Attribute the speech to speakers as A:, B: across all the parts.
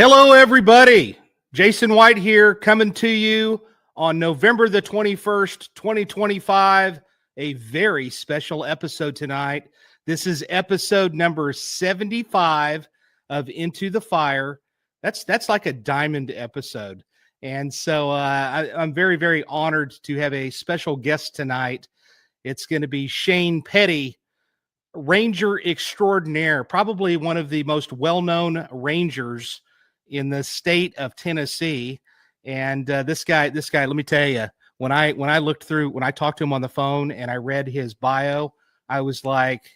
A: Hello, everybody. Jason White here, coming to you on November the 21st, 2025. A very special episode tonight. This is episode number 75 of Into the Fire. That's like a diamond episode. And so I'm very, very honored to have a special guest tonight. It's going to be Shane Petty, Ranger extraordinaire, probably one of the most well-known Rangers in the state of Tennessee. And this guy, let me tell you, when I talked to him on the phone and I read his bio, I was like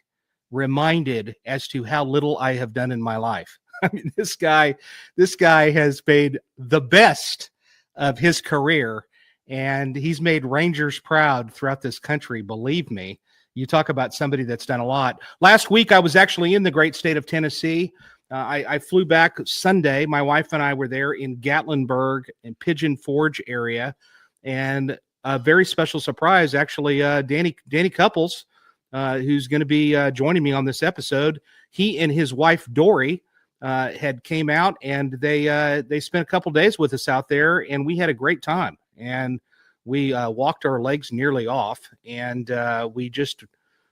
A: reminded as to how little I have done in my life. I mean, this guy has made the best of his career, and he's made Rangers proud throughout this country. Believe me, you talk about somebody that's done a lot. Last week, I was actually in the great state of Tennessee. I flew back Sunday. My wife and I were there in Gatlinburg and Pigeon Forge area, and a very special surprise, actually, Danny Couples, who's going to be joining me on this episode. He and his wife Dory had came out, and they spent a couple days with us out there, and we had a great time. And we walked our legs nearly off, and we just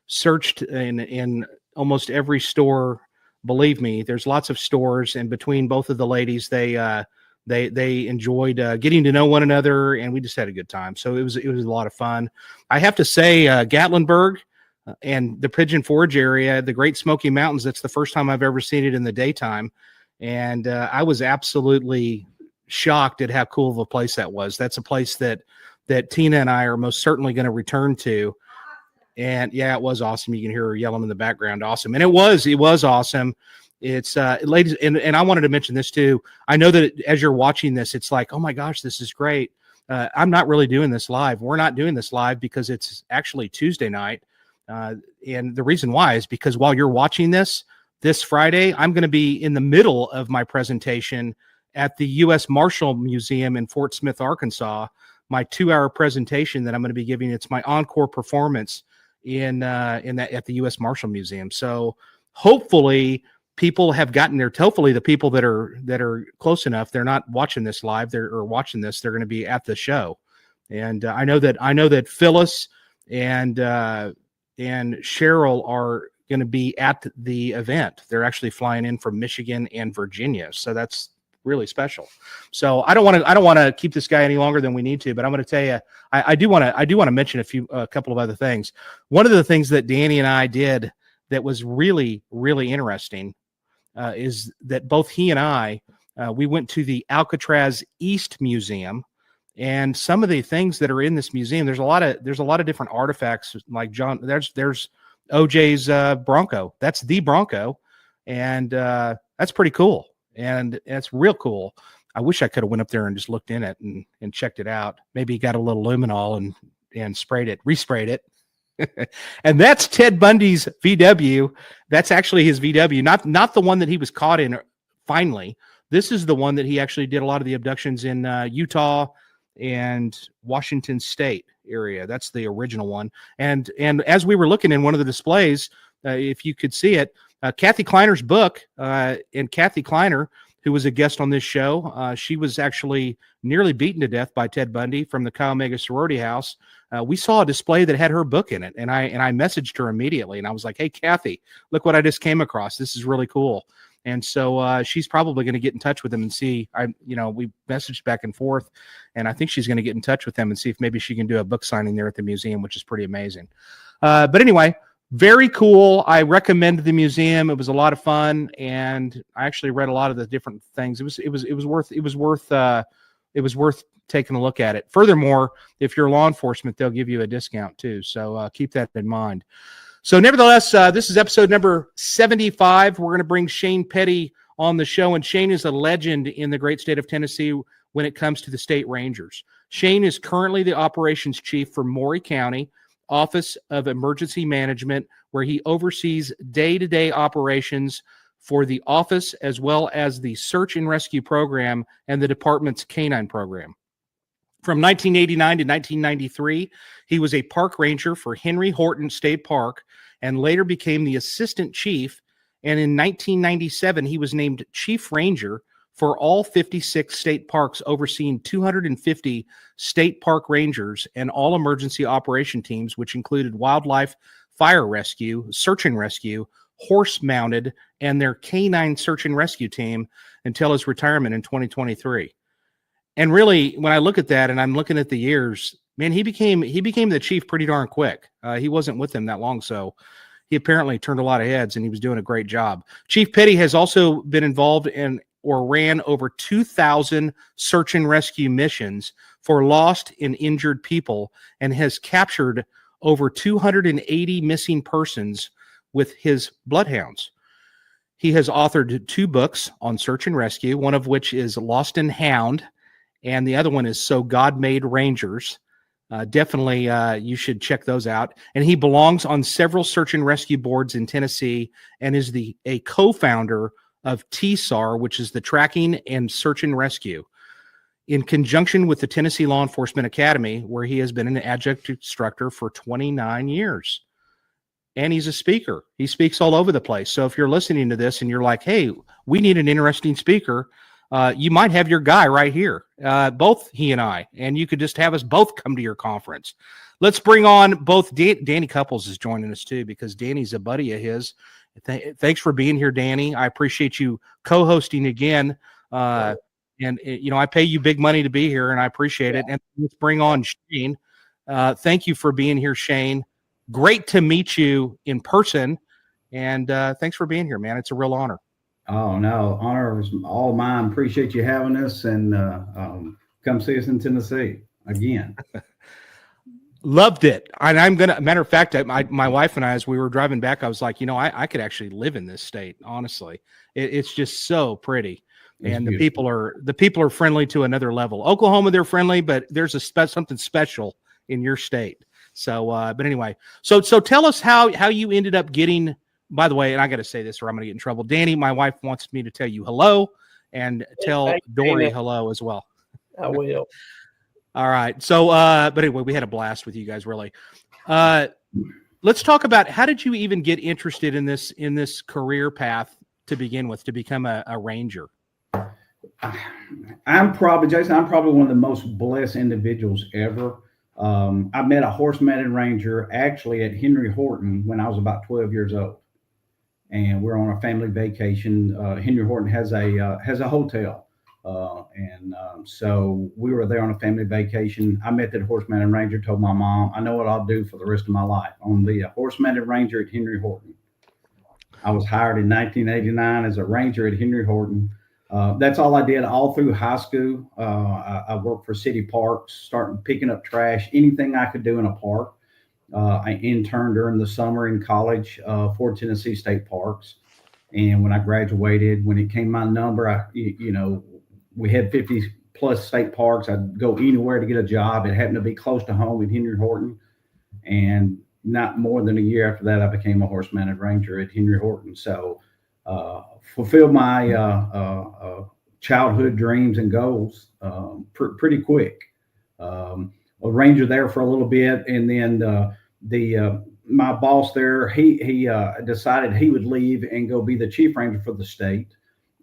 A: searched in almost every store. Believe me, there's lots of stores, and between both of the ladies, they enjoyed getting to know one another, and we just had a good time. So it was a lot of fun. I have to say, Gatlinburg and the Pigeon Forge area, the Great Smoky Mountains, that's the first time I've ever seen it in the daytime, and I was absolutely shocked at how cool of a place that was. That's a place that Tina and I are most certainly going to return to. And yeah, it was awesome. You can hear her yelling in the background. Awesome. And it was awesome. It's ladies. And I wanted to mention this too. I know that as you're watching this, it's like, oh my gosh, this is great. I'm not really doing this live. We're not doing this live because it's actually Tuesday night. And the reason why is because while you're watching this Friday, I'm going to be in the middle of my presentation at the U.S. Marshal Museum in Fort Smith, Arkansas. My 2-hour presentation that I'm going to be giving. It's my encore performance in that at the U.S. Marshal Museum. So hopefully people have gotten there. Hopefully the people that are close enough, they're not watching this live. They're watching this. They're going to be at the show. And I know that Phyllis and Cheryl are going to be at the event. They're actually flying in from Michigan and Virginia. So that's really special. So I don't want to keep this guy any longer than we need to, but I'm going to tell you, I do want to mention a couple of other things. One of the things that Danny and I did that was really, really interesting is that both he and I, we went to the Alcatraz East Museum, and some of the things that are in this museum, there's a lot of different artifacts. Like John, there's OJ's Bronco. That's the Bronco, and that's pretty cool. And it's real cool. I wish I could have went up there and just looked in it and checked it out. Maybe got a little luminol and resprayed it. And that's Ted Bundy's VW. That's actually his VW, not the one that he was caught in finally. This is the one that he actually did a lot of the abductions in Utah and Washington State area. That's the original one. And as we were looking in one of the displays, if you could see it, Kathy Kleiner's book, and Kathy Kleiner, who was a guest on this show, she was actually nearly beaten to death by Ted Bundy from the Chi Omega sorority house. We saw a display that had her book in it, and I messaged her immediately, and I was like, "Hey, Kathy, look what I just came across. This is really cool." And so she's probably going to get in touch with them and see. We messaged back and forth, and I think she's going to get in touch with them and see if maybe she can do a book signing there at the museum, which is pretty amazing. But anyway. Very cool. I recommend the museum. It was a lot of fun, and I actually read a lot of the different things. It was worth taking a look at it. Furthermore, if you're law enforcement, they'll give you a discount too. So keep that in mind. So nevertheless, this is episode number 75. We're going to bring Shane Petty on the show, and Shane is a legend in the great state of Tennessee when it comes to the state Rangers. Shane is currently the operations chief for Maury County Office of Emergency Management, where he oversees day-to-day operations for the office as well as the search and rescue program and the department's canine program. From 1989 to 1993, he was a park ranger for Henry Horton State Park and later became the assistant chief. And in 1997, he was named chief ranger for all 56 state parks, overseeing 250 state park rangers and all emergency operation teams, which included wildlife, fire rescue, search and rescue, horse-mounted, and their canine search and rescue team until his retirement in 2023. And really, when I look at that and I'm looking at the years, man, he became the chief pretty darn quick. He wasn't with him that long, so he apparently turned a lot of heads, and he was doing a great job. Chief Petty has also been involved in or ran over 2,000 search and rescue missions for lost and injured people, and has captured over 280 missing persons with his bloodhounds. He has authored 2 books on search and rescue, one of which is Lost and Hound, and the other one is So God Made Rangers. Definitely, you should check those out. And he belongs on several search and rescue boards in Tennessee, and is a co-founder of TSAR, which is the Tracking and Search and Rescue, in conjunction with the Tennessee Law Enforcement Academy, where he has been an adjunct instructor for 29 years. And he's a speaker. He speaks all over the place. So if you're listening to this and you're like, hey, we need an interesting speaker, you might have your guy right here, both he and I, and you could just have us both come to your conference. Let's bring on both. Danny Couples is joining us too, because Danny's a buddy of his. Thanks for being here, Danny. I appreciate you co-hosting again. And I pay you big money to be here, and I appreciate it. And let's bring on Shane. Thank you for being here, Shane. Great to meet you in person, and thanks for being here, man. It's a real honor.
B: Oh, no, honor is all mine. Appreciate you having us, and come see us in Tennessee again.
A: Loved it. And matter of fact, my wife and I, as we were driving back, I was like, I could actually live in this state. Honestly, it's just so pretty. And the people are friendly to another level. Oklahoma, they're friendly, but there's something special in your state. So, but anyway, so tell us how you ended up getting. By the way, and I got to say this, or I'm going to get in trouble. Danny, my wife wants me to tell you hello, and tell Dory hello as well.
C: I will.
A: All right. So, but anyway, we had a blast with you guys. Really. Let's talk about, how did you even get interested in this career path to begin with, to become a ranger?
B: I'm probably one of the most blessed individuals ever. I met a horse-mounted ranger actually at Henry Horton when I was about 12 years old, and we're on a family vacation. Henry Horton has a hotel, so we were there on a family vacation. I met that horse-mounted ranger. Told my mom, I know what I'll do for the rest of my life. I'm the horse-mounted ranger at Henry Horton. I was hired in 1989 as a ranger at Henry Horton. That's all I did all through high school. I worked for city parks, starting picking up trash, anything I could do in a park. I interned during the summer in college for Tennessee State Parks. And when I graduated, when it came my number, we had 50 plus state parks. I'd go anywhere to get a job. It happened to be close to home at Henry Horton. And not more than a year after that, I became a horse-mounted ranger at Henry Horton. So fulfilled my childhood dreams and goals pretty quick. A ranger there for a little bit, and then my boss there, he decided he would leave and go be the chief ranger for the state,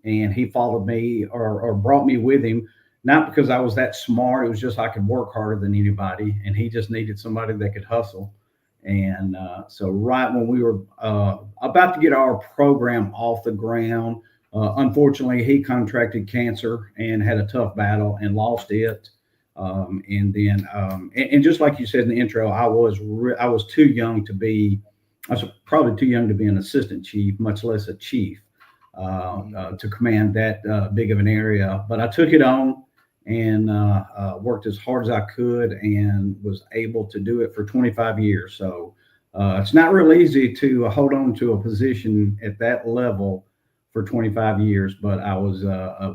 B: and he followed me or brought me with him. Not because I was that smart, it was just I could work harder than anybody, and he just needed somebody that could hustle. And so right when we were about to get our program off the ground, unfortunately, he contracted cancer and had a tough battle and lost it. And just like you said in the intro, I was too young to be, I was probably too young to be an assistant chief, much less a chief, to command that big of an area. But I took it on and worked as hard as I could, and was able to do it for 25 years. So it's not real easy to hold on to a position at that level for 25 years, but I was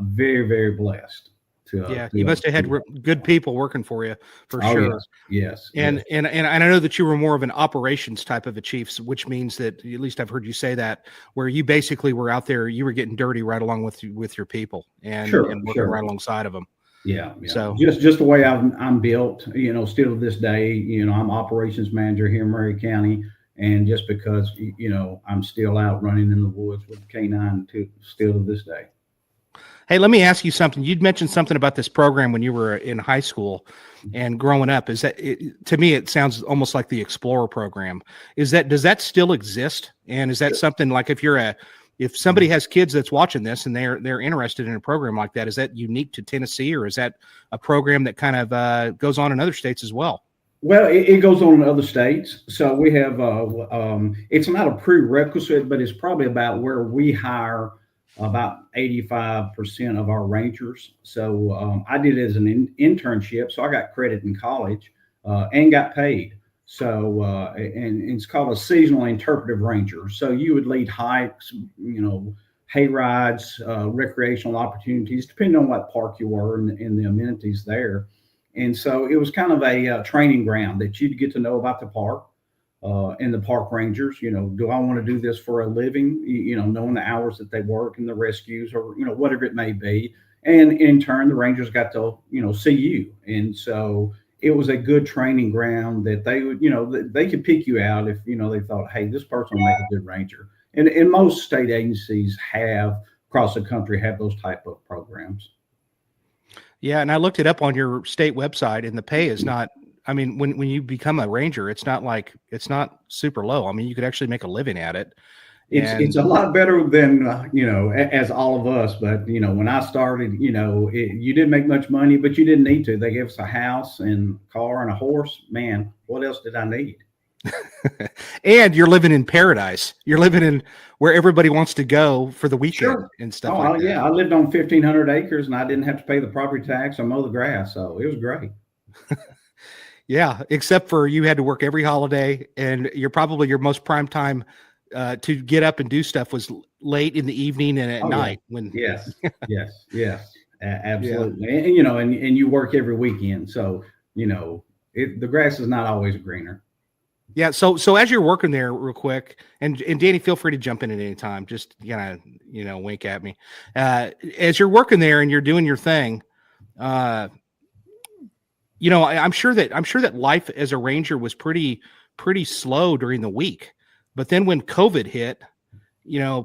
B: very, very blessed.
A: You must have had good people working for you, for sure.
B: Yes.
A: And I know that you were more of an operations type of a chief, which means that, at least I've heard you say that, where you basically were out there, you were getting dirty right along with your people, and working right alongside of them.
B: Yeah.
A: So
B: just the way I'm built, still to this day, I'm operations manager here in Maury County. And just because, I'm still out running in the woods with K9 still to this day.
A: Hey, let me ask you something. You'd mentioned something about this program when you were in high school and growing up. Is that to me? It sounds almost like the Explorer program. Does that still exist? And is that something like if somebody has kids that's watching this and they're interested in a program like that, is that unique to Tennessee, or is that a program that kind of goes on in other states as well?
B: Well, it goes on in other states. So we have, it's not a prerequisite, but it's probably about where we hire about 85% of our rangers. So I did it as an internship. So I got credit in college and got paid. So, and it's called a seasonal interpretive ranger. So you would lead hikes, hay rides, recreational opportunities, depending on what park you were and the amenities there. And so it was kind of a training ground that you'd get to know about the park and the park rangers. Do I want to do this for a living? Knowing the hours that they work and the rescues, or whatever it may be. And in turn, the rangers got to see you. And so it was a good training ground that they would they could pick you out if they thought, hey, this person will make a good ranger. And most state agencies have across the country have those type of programs.
A: Yeah, and I looked it up on your state website, and the pay is not. I mean, when you become a ranger, it's not super low. I mean, you could actually make a living at it.
B: It's a lot better than as all of us. But when I started, you didn't make much money, but you didn't need to. They gave us a house and car and a horse. Man, what else did I need?
A: And you're living in paradise. You're living in where everybody wants to go for the weekend and stuff like that.
B: Yeah, I lived on 1,500 acres and I didn't have to pay the property tax or mow the grass. So it was great.
A: Yeah, except for you had to work every holiday, and your most prime time to get up and do stuff was late in the evening and at night.
B: Yeah. Yes, absolutely. Yeah. And you work every weekend. So, the grass is not always greener.
A: Yeah. So as you're working there real quick, and Danny, feel free to jump in at any time. Just wink at me. As you're working there and you're doing your thing, I'm sure that life as a ranger was pretty slow during the week. But then when COVID hit,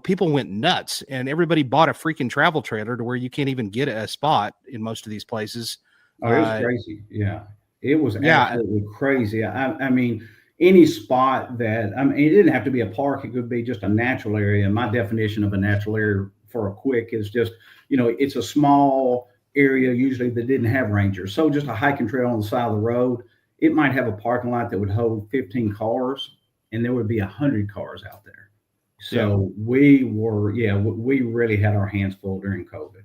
A: people went nuts and everybody bought a freaking travel trailer to where you can't even get a spot in most of these places.
B: Oh, it was crazy. Yeah, it was absolutely crazy. I mean, any spot it didn't have to be a park. It could be just a natural area. My definition of a natural area for a quick is just, it's a small area usually that didn't have rangers. So just a hiking trail on the side of the road. It might have a parking lot that would hold 15 cars and there would be 100 cars out there. So we really had our hands full during COVID.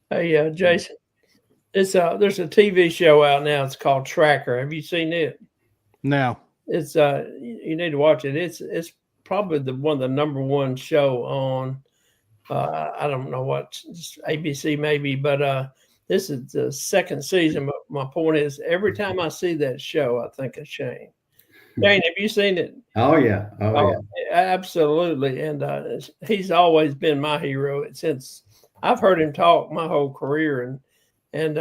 C: Hey, Jason, there's a TV show out now. It's called Tracker. Have you seen it?
A: No.
C: It's you need to watch it. It's probably one of the number one show on I don't know what, ABC maybe, but this is the second season. But my point is, every time I see that show, I think of Shane. Shane, have you seen it?
B: Oh yeah, yeah,
C: absolutely. And he's always been my hero since I've heard him talk my whole career. And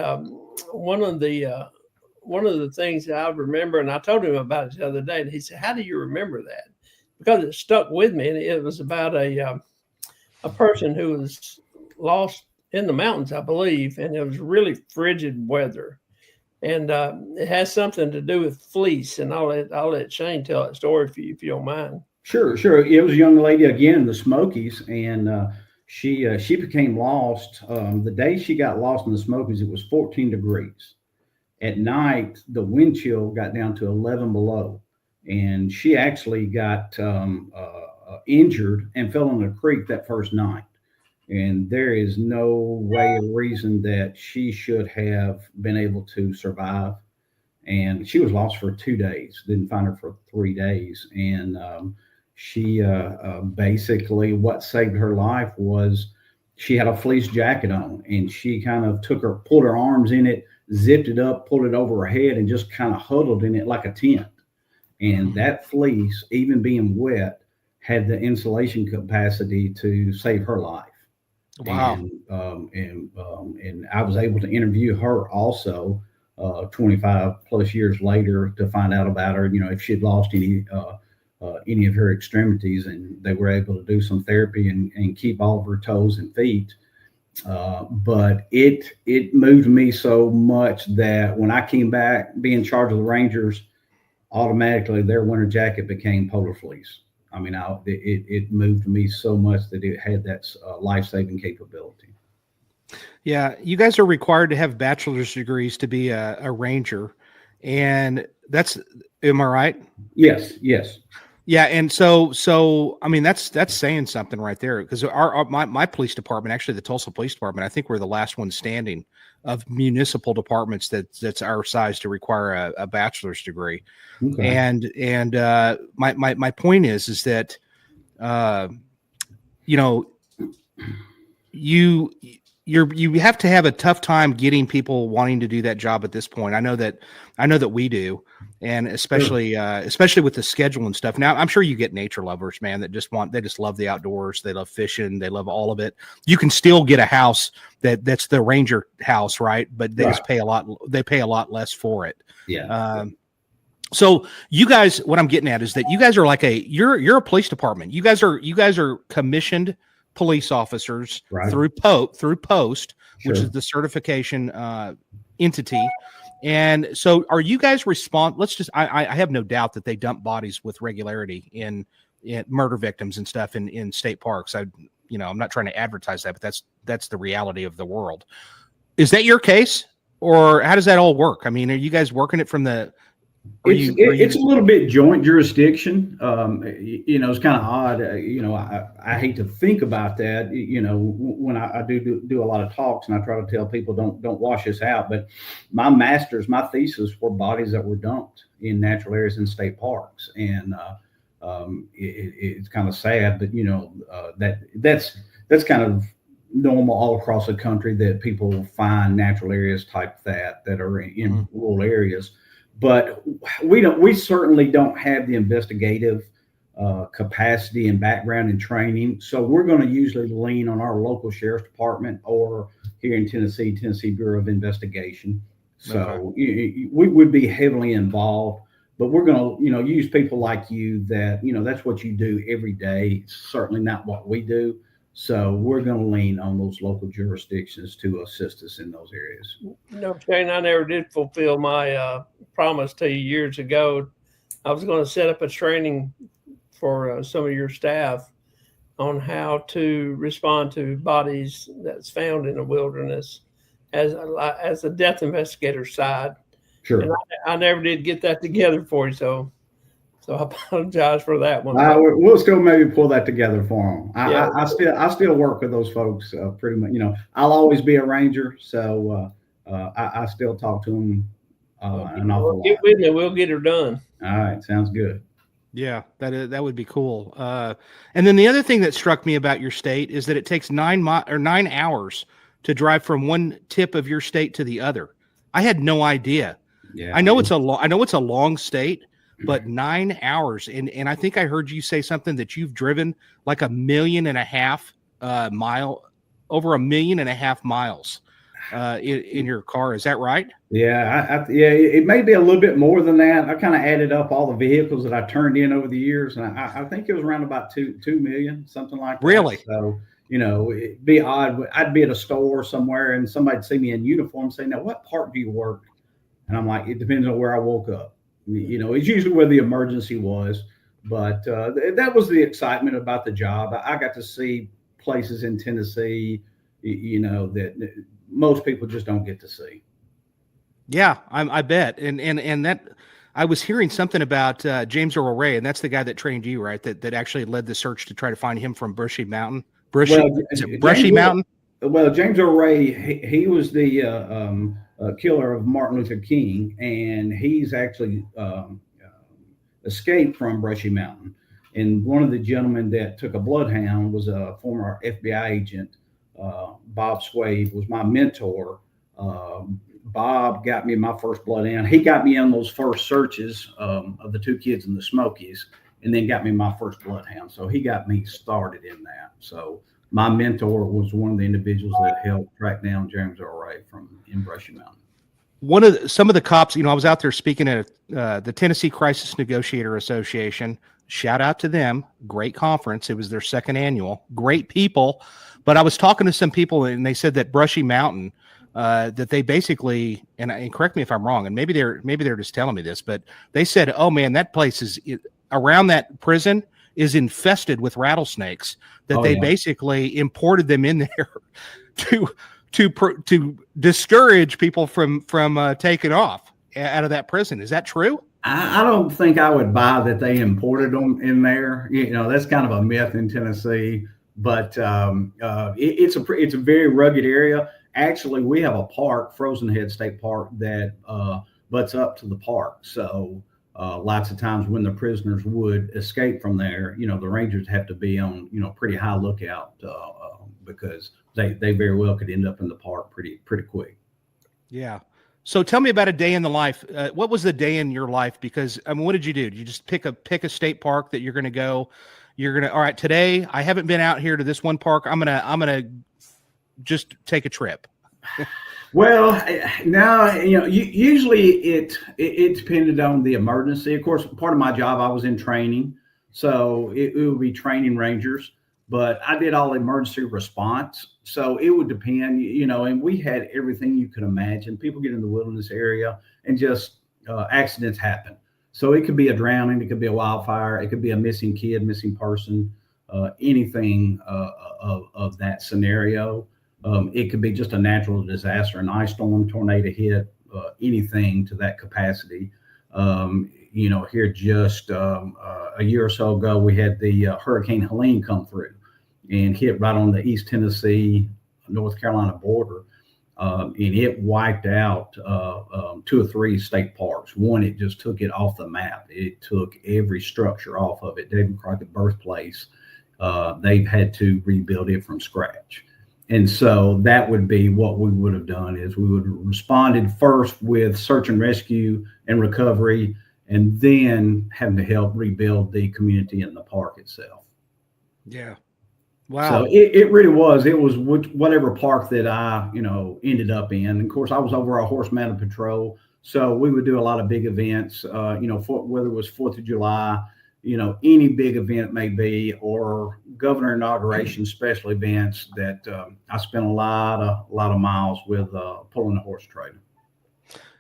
C: one of the things that I remember, and I told him about it the other day, and he said, "How do you remember that?" Because it stuck with me, and it was about a person who was lost in the mountains, I believe, and it was really frigid weather, and it has something to do with fleece. And I'll let Shane tell that story if you don't mind.
B: Sure. It was a young lady again in the Smokies, and she became lost. The day she got lost in the Smokies, it was 14 degrees. At night, the wind chill got down to 11 below, and she actually got injured and fell in a creek that first night. And there is no way or reason that she should have been able to survive. And she was lost for 2 days, didn't find her for 3 days. And she basically, what saved her life was she had a fleece jacket on, and she kind of pulled her arms in it, zipped it up, pulled it over her head, and just kind of huddled in it like a tent. And that fleece, even being wet, had the insulation capacity to save her life.
A: Wow.
B: And I was able to interview her also 25 plus years later to find out about her, if she'd lost any of her extremities, and they were able to do some therapy and keep all of her toes and feet. But it moved me so much that when I came back, being in charge of the Rangers, automatically their winter jacket became Polar Fleece. I mean, it moved me so much that it had that life-saving capability.
A: Yeah, you guys are required to have bachelor's degrees to be a ranger, and am I right?
B: Yes.
A: Yeah, and so I mean that's saying something right there, because my police department, actually the Tulsa Police Department, I think we're the last one standing of municipal departments that's our size to require a bachelor's degree.
B: Okay.
A: And my point is that you know, you have to have a tough time getting people wanting to do that job at this point. I know that we do, and especially with the schedule and stuff. Now I'm sure you get nature lovers, man, that just love the outdoors. They love fishing. They love all of it. You can still get a house that's the ranger house, right? But they just pay a lot. They pay a lot less for it.
B: Yeah.
A: So you guys, what I'm getting at is that you guys are like you're a police department. You guys are commissioned police officers through Post, which is the certification entity. And so are you guys I have no doubt that they dump bodies with regularity in murder victims and stuff in state parks. I'm not trying to advertise that, but that's the reality of the world. Is that your case, or how does that all work? I mean, are you guys working it from
B: it's a little bit joint jurisdiction. It's kind of odd. I hate to think about that. When I do a lot of talks, and I try to tell people don't wash this out. But my thesis were bodies that were dumped in natural areas in state parks, and it's kind of sad. But that's kind of normal all across the country, that people find natural areas type that are in rural areas. But we certainly don't have the investigative capacity and background and training. So we're going to usually lean on our local sheriff's department, or here in Tennessee Bureau of Investigation. So we would be heavily involved, but we're going to, use people like you that, that's what you do every day. It's certainly not what we do. So we're going to lean on those local jurisdictions to assist us in those areas.
C: Shane, I never did fulfill my promise to you years ago. I was going to set up a training for some of your staff on how to respond to bodies that's found in the wilderness as a death investigator side.
B: Sure.
C: And I never did get that together for you, so I apologize for that one.
B: We'll still maybe pull that together for them. I still work with those folks pretty much. I'll always be a ranger, so I still talk to them an awful lot.
C: Get with me, we'll get her done.
B: All right, sounds good.
A: Yeah, that would be cool. And then the other thing that struck me about your state is that it takes 9 hours to drive from one tip of your state to the other. I had no idea.
B: Yeah,
A: I know it's a long state, but 9 hours. And I think I heard you say something that you've driven like 1.5 million over 1.5 million miles in your car. Is that right?
B: Yeah. It may be a little bit more than that. I kind of added up all the vehicles that I turned in over the years, and I think it was around about 2 million, something like that.
A: Really?
B: So, it'd be odd. I'd be at a store somewhere and somebody'd see me in uniform and say, "Now, what part do you work?" And I'm like, "It depends on where I woke up." It's usually where the emergency was, but that was the excitement about the job. I got to see places in Tennessee, that most people just don't get to see.
A: Yeah, I bet. And that I was hearing something about James Earl Ray, and that's the guy that trained you, right? That actually led the search to try to find him from Brushy Mountain. Mountain?
B: Well, James Earl Ray, he was the killer of Martin Luther King, and he's actually escaped from Brushy Mountain. And one of the gentlemen that took a bloodhound was a former FBI agent. Bob Swade was my mentor. Bob got me my first bloodhound. He got me on those first searches of the 2 kids in the Smokies, and then got me my first bloodhound. So he got me started in that. So my mentor was one of the individuals that helped track down James Earl Ray in Brushy Mountain.
A: Some of the cops, I was out there speaking at the Tennessee Crisis Negotiator Association. Shout out to them. Great conference. It was their second annual. Great people. But I was talking to some people, and they said that Brushy Mountain, that they basically, and correct me if I'm wrong, and maybe they're just telling me this, but they said, oh man, that place is around that prison is infested with rattlesnakes. That they basically imported them in there to discourage people from taking off out of that prison. Is that true?
B: I don't think I would buy that they imported them in there. That's kind of a myth in Tennessee, but it's a very rugged area. Actually, we have a park, Frozen Head State Park, that butts up to the park. So lots of times when the prisoners would escape from there, the rangers have to be on, pretty high lookout because they very well could end up in the park pretty quick.
A: Yeah. So tell me about a day in the life. What was the day in your life? Because what did you do? Did you just pick a state park that you're going to go? All right, today I haven't been out here to this one park. I'm gonna just take a trip.
B: Well, now usually it depended on the emergency. Of course, part of my job, I was in training, so it would be training rangers. But I did all emergency response, so it would depend, and we had everything you could imagine. People get in the wilderness area and just accidents happen. So it could be a drowning, it could be a wildfire, it could be a missing kid, missing person, anything of that scenario. It could be just a natural disaster, an ice storm, tornado hit, anything to that capacity. Here just a year or so ago, we had the Hurricane Helene come through and hit right on the East Tennessee, North Carolina border. And it wiped out 2 or 3 state parks. One, it just took it off the map. It took every structure off of it. David Crockett birthplace, they've had to rebuild it from scratch. And so that would be what we would have done is we would have responded first with search and rescue and recovery, and then having to help rebuild the community and the park itself.
A: Yeah. Wow.
B: So it really was. It was whatever park that I, ended up in. And of course, I was over our horse mounted patrol. So we would do a lot of big events, whether it was 4th of July, any big event may be, or governor inauguration special events that I spent a lot of miles with pulling the horse trailer.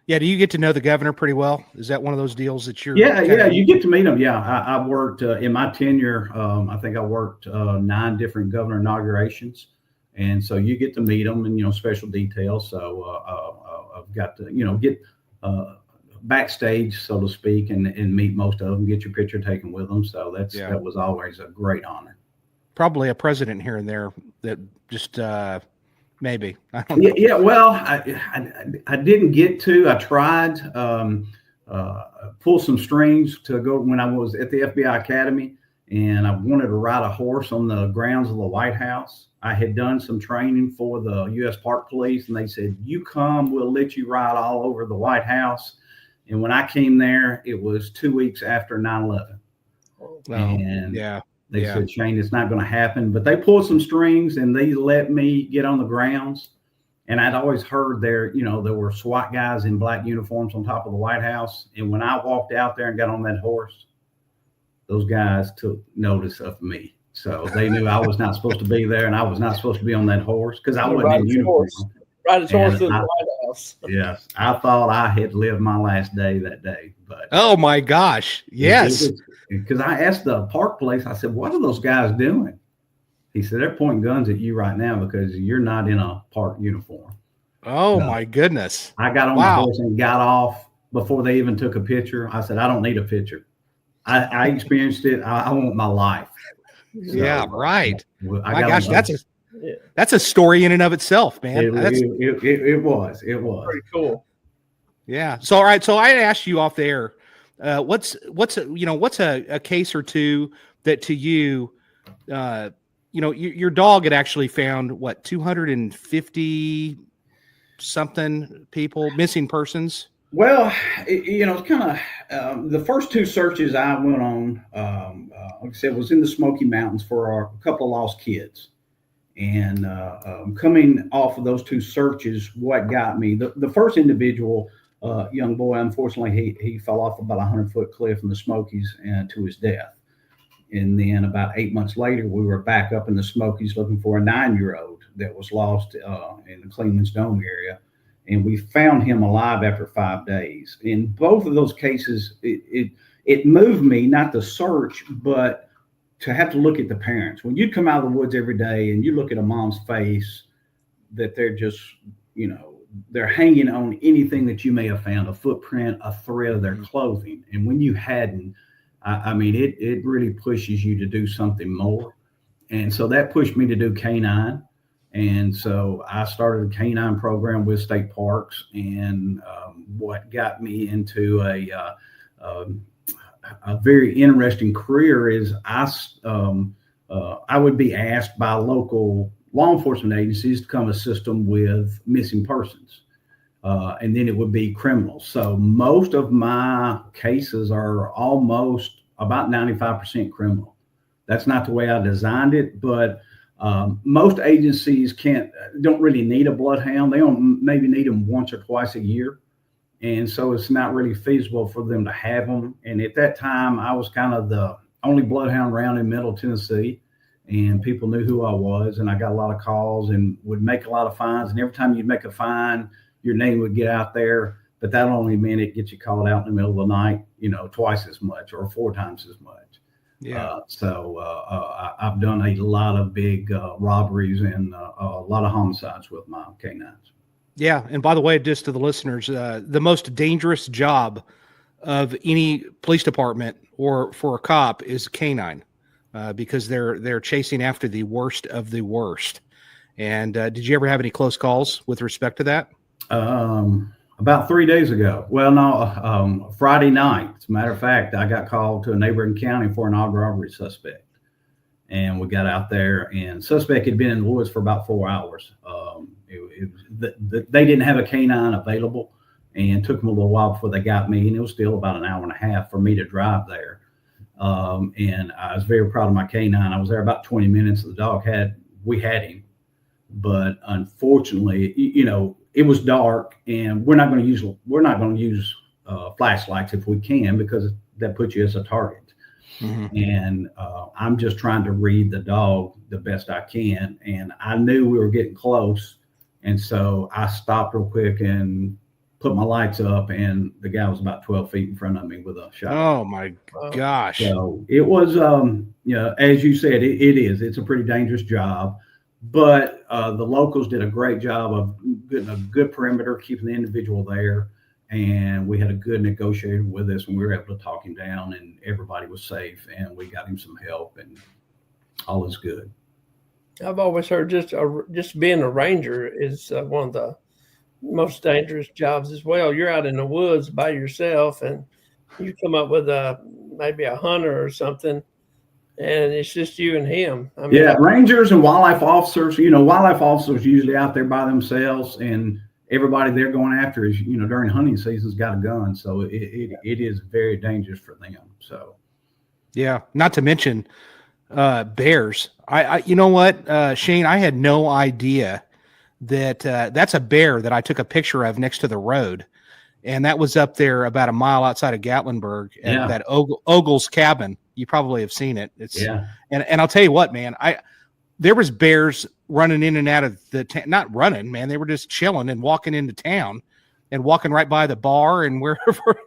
A: Yeah. Do you get to know the governor pretty well? Is that one of those deals that you're?
B: Yeah. You get to meet him. Yeah. I worked in my tenure. I think I worked 9 different governor inaugurations. And so you get to meet them and, special details. So I've got to, get backstage, so to speak, and meet most of them, get your picture taken with them. So that was always a great honor.
A: Probably a president here and there that just, maybe. I don't know.
B: Yeah. Well, I didn't get to. I tried pull some strings to go when I was at the FBI Academy, and I wanted to ride a horse on the grounds of the White House. I had done some training for the U.S. Park Police, and they said, "You come, we'll let you ride all over the White House." And when I came there, it was 2 weeks after 9/11. And they said, "Shane, it's not going to happen." But they pulled some strings and they let me get on the grounds. And I'd always heard there were SWAT guys in black uniforms on top of the White House. And when I walked out there and got on that horse, those guys took notice of me. So they knew I was not supposed to be there, and I was not supposed to be on that horse because I wasn't in uniform.
C: Ride his horse to the White House.
B: Yes, I thought I had lived my last day that day. But
A: oh my gosh, yes.
B: Because I asked the park police, I said, "What are those guys doing?" He said, "They're pointing guns at you right now because you're not in a park uniform."
A: Oh my goodness!
B: I got on the horse and got off before they even took a picture. I said, "I don't need a picture. I experienced it. I want my life." So,
A: yeah, right.
B: My
A: gosh, that's a story in and of itself, man.
B: It was
C: pretty cool.
A: Yeah. So all right. So I asked you off there, what's a case or two that to you, your dog had actually found 250 something people, missing persons.
B: Well, it's kind of the first 2 searches I went on, like I said, was in the Smoky Mountains for a couple of lost kids. And coming off of those 2 searches, what got me, the first individual, young boy, unfortunately, he fell off about a 100-foot cliff in the Smokies and to his death. And then about 8 months later, we were back up in the Smokies looking for a 9-year-old that was lost in the Cleveland's Dome area. And we found him alive after 5 days. In both of those cases, it moved me, not the search, but to have to look at the parents. When you come out of the woods every day and you look at a mom's face, that they're just, they're hanging on anything that you may have found, a footprint, a thread of their clothing. And when you hadn't, it really pushes you to do something more. And so that pushed me to do canine. And so I started a canine program with state parks. And what got me into a very interesting career is I would be asked by local law enforcement agencies to come assist them with missing persons. And then it would be criminals. So most of my cases are almost about 95% criminal. That's not the way I designed it, but most agencies don't really need a bloodhound. They maybe need them once or twice a year. And so it's not really feasible for them to have them. And at that time, I was kind of the only bloodhound around in Middle Tennessee. And people knew who I was, and I got a lot of calls and would make a lot of fines. And every time you'd make a fine, your name would get out there, but that only meant it gets you called out in the middle of the night, twice as much or 4 times as much.
A: Yeah.
B: I've done a lot of big robberies and a lot of homicides with my canines.
A: Yeah. And by the way, just to the listeners, the most dangerous job of any police department or for a cop is canine. Because they're chasing after the worst of the worst. And did you ever have any close calls with respect to that?
B: About 3 days ago. Well, no, Friday night. As a matter of fact, I got called to a neighboring county for an armed robbery suspect. And we got out there, and suspect had been in the woods for about 4 hours. They didn't have a canine available, and took them a little while before they got me. And it was still about an hour and a half for me to drive there. And I was very proud of my canine. I was there about 20 minutes. The dog we had him, but unfortunately, it was dark, and we're not going to use flashlights if we can, because that puts you as a target. Mm-hmm. And I'm just trying to read the dog the best I can. And I knew we were getting close. And so I stopped real quick and put my lights up, and the guy was about 12 feet in front of me with a shotgun.
A: Oh my gosh.
B: So it was, as you said, it's a pretty dangerous job, but the locals did a great job of getting a good perimeter, keeping the individual there. And we had a good negotiator with us, and we were able to talk him down, and everybody was safe, and we got him some help, and all is good.
C: I've always heard just being a ranger is one of the most dangerous jobs as well. You're out in the woods by yourself, and you come up with maybe a hunter or something, and it's just you and him.
B: Rangers and wildlife officers. Wildlife officers usually out there by themselves, and everybody they're going after is, during hunting season's got a gun, so it is very dangerous for them. So,
A: yeah, not to mention bears. You know what, Shane? I had no idea that that's a bear that I took a picture of next to the road, and that was up there about a mile outside of Gatlinburg at that Ogle's cabin. You probably have seen it. And I'll tell you what, man, there was bears running in and out of the not running, man. They were just chilling and walking into town and walking right by the bar and wherever.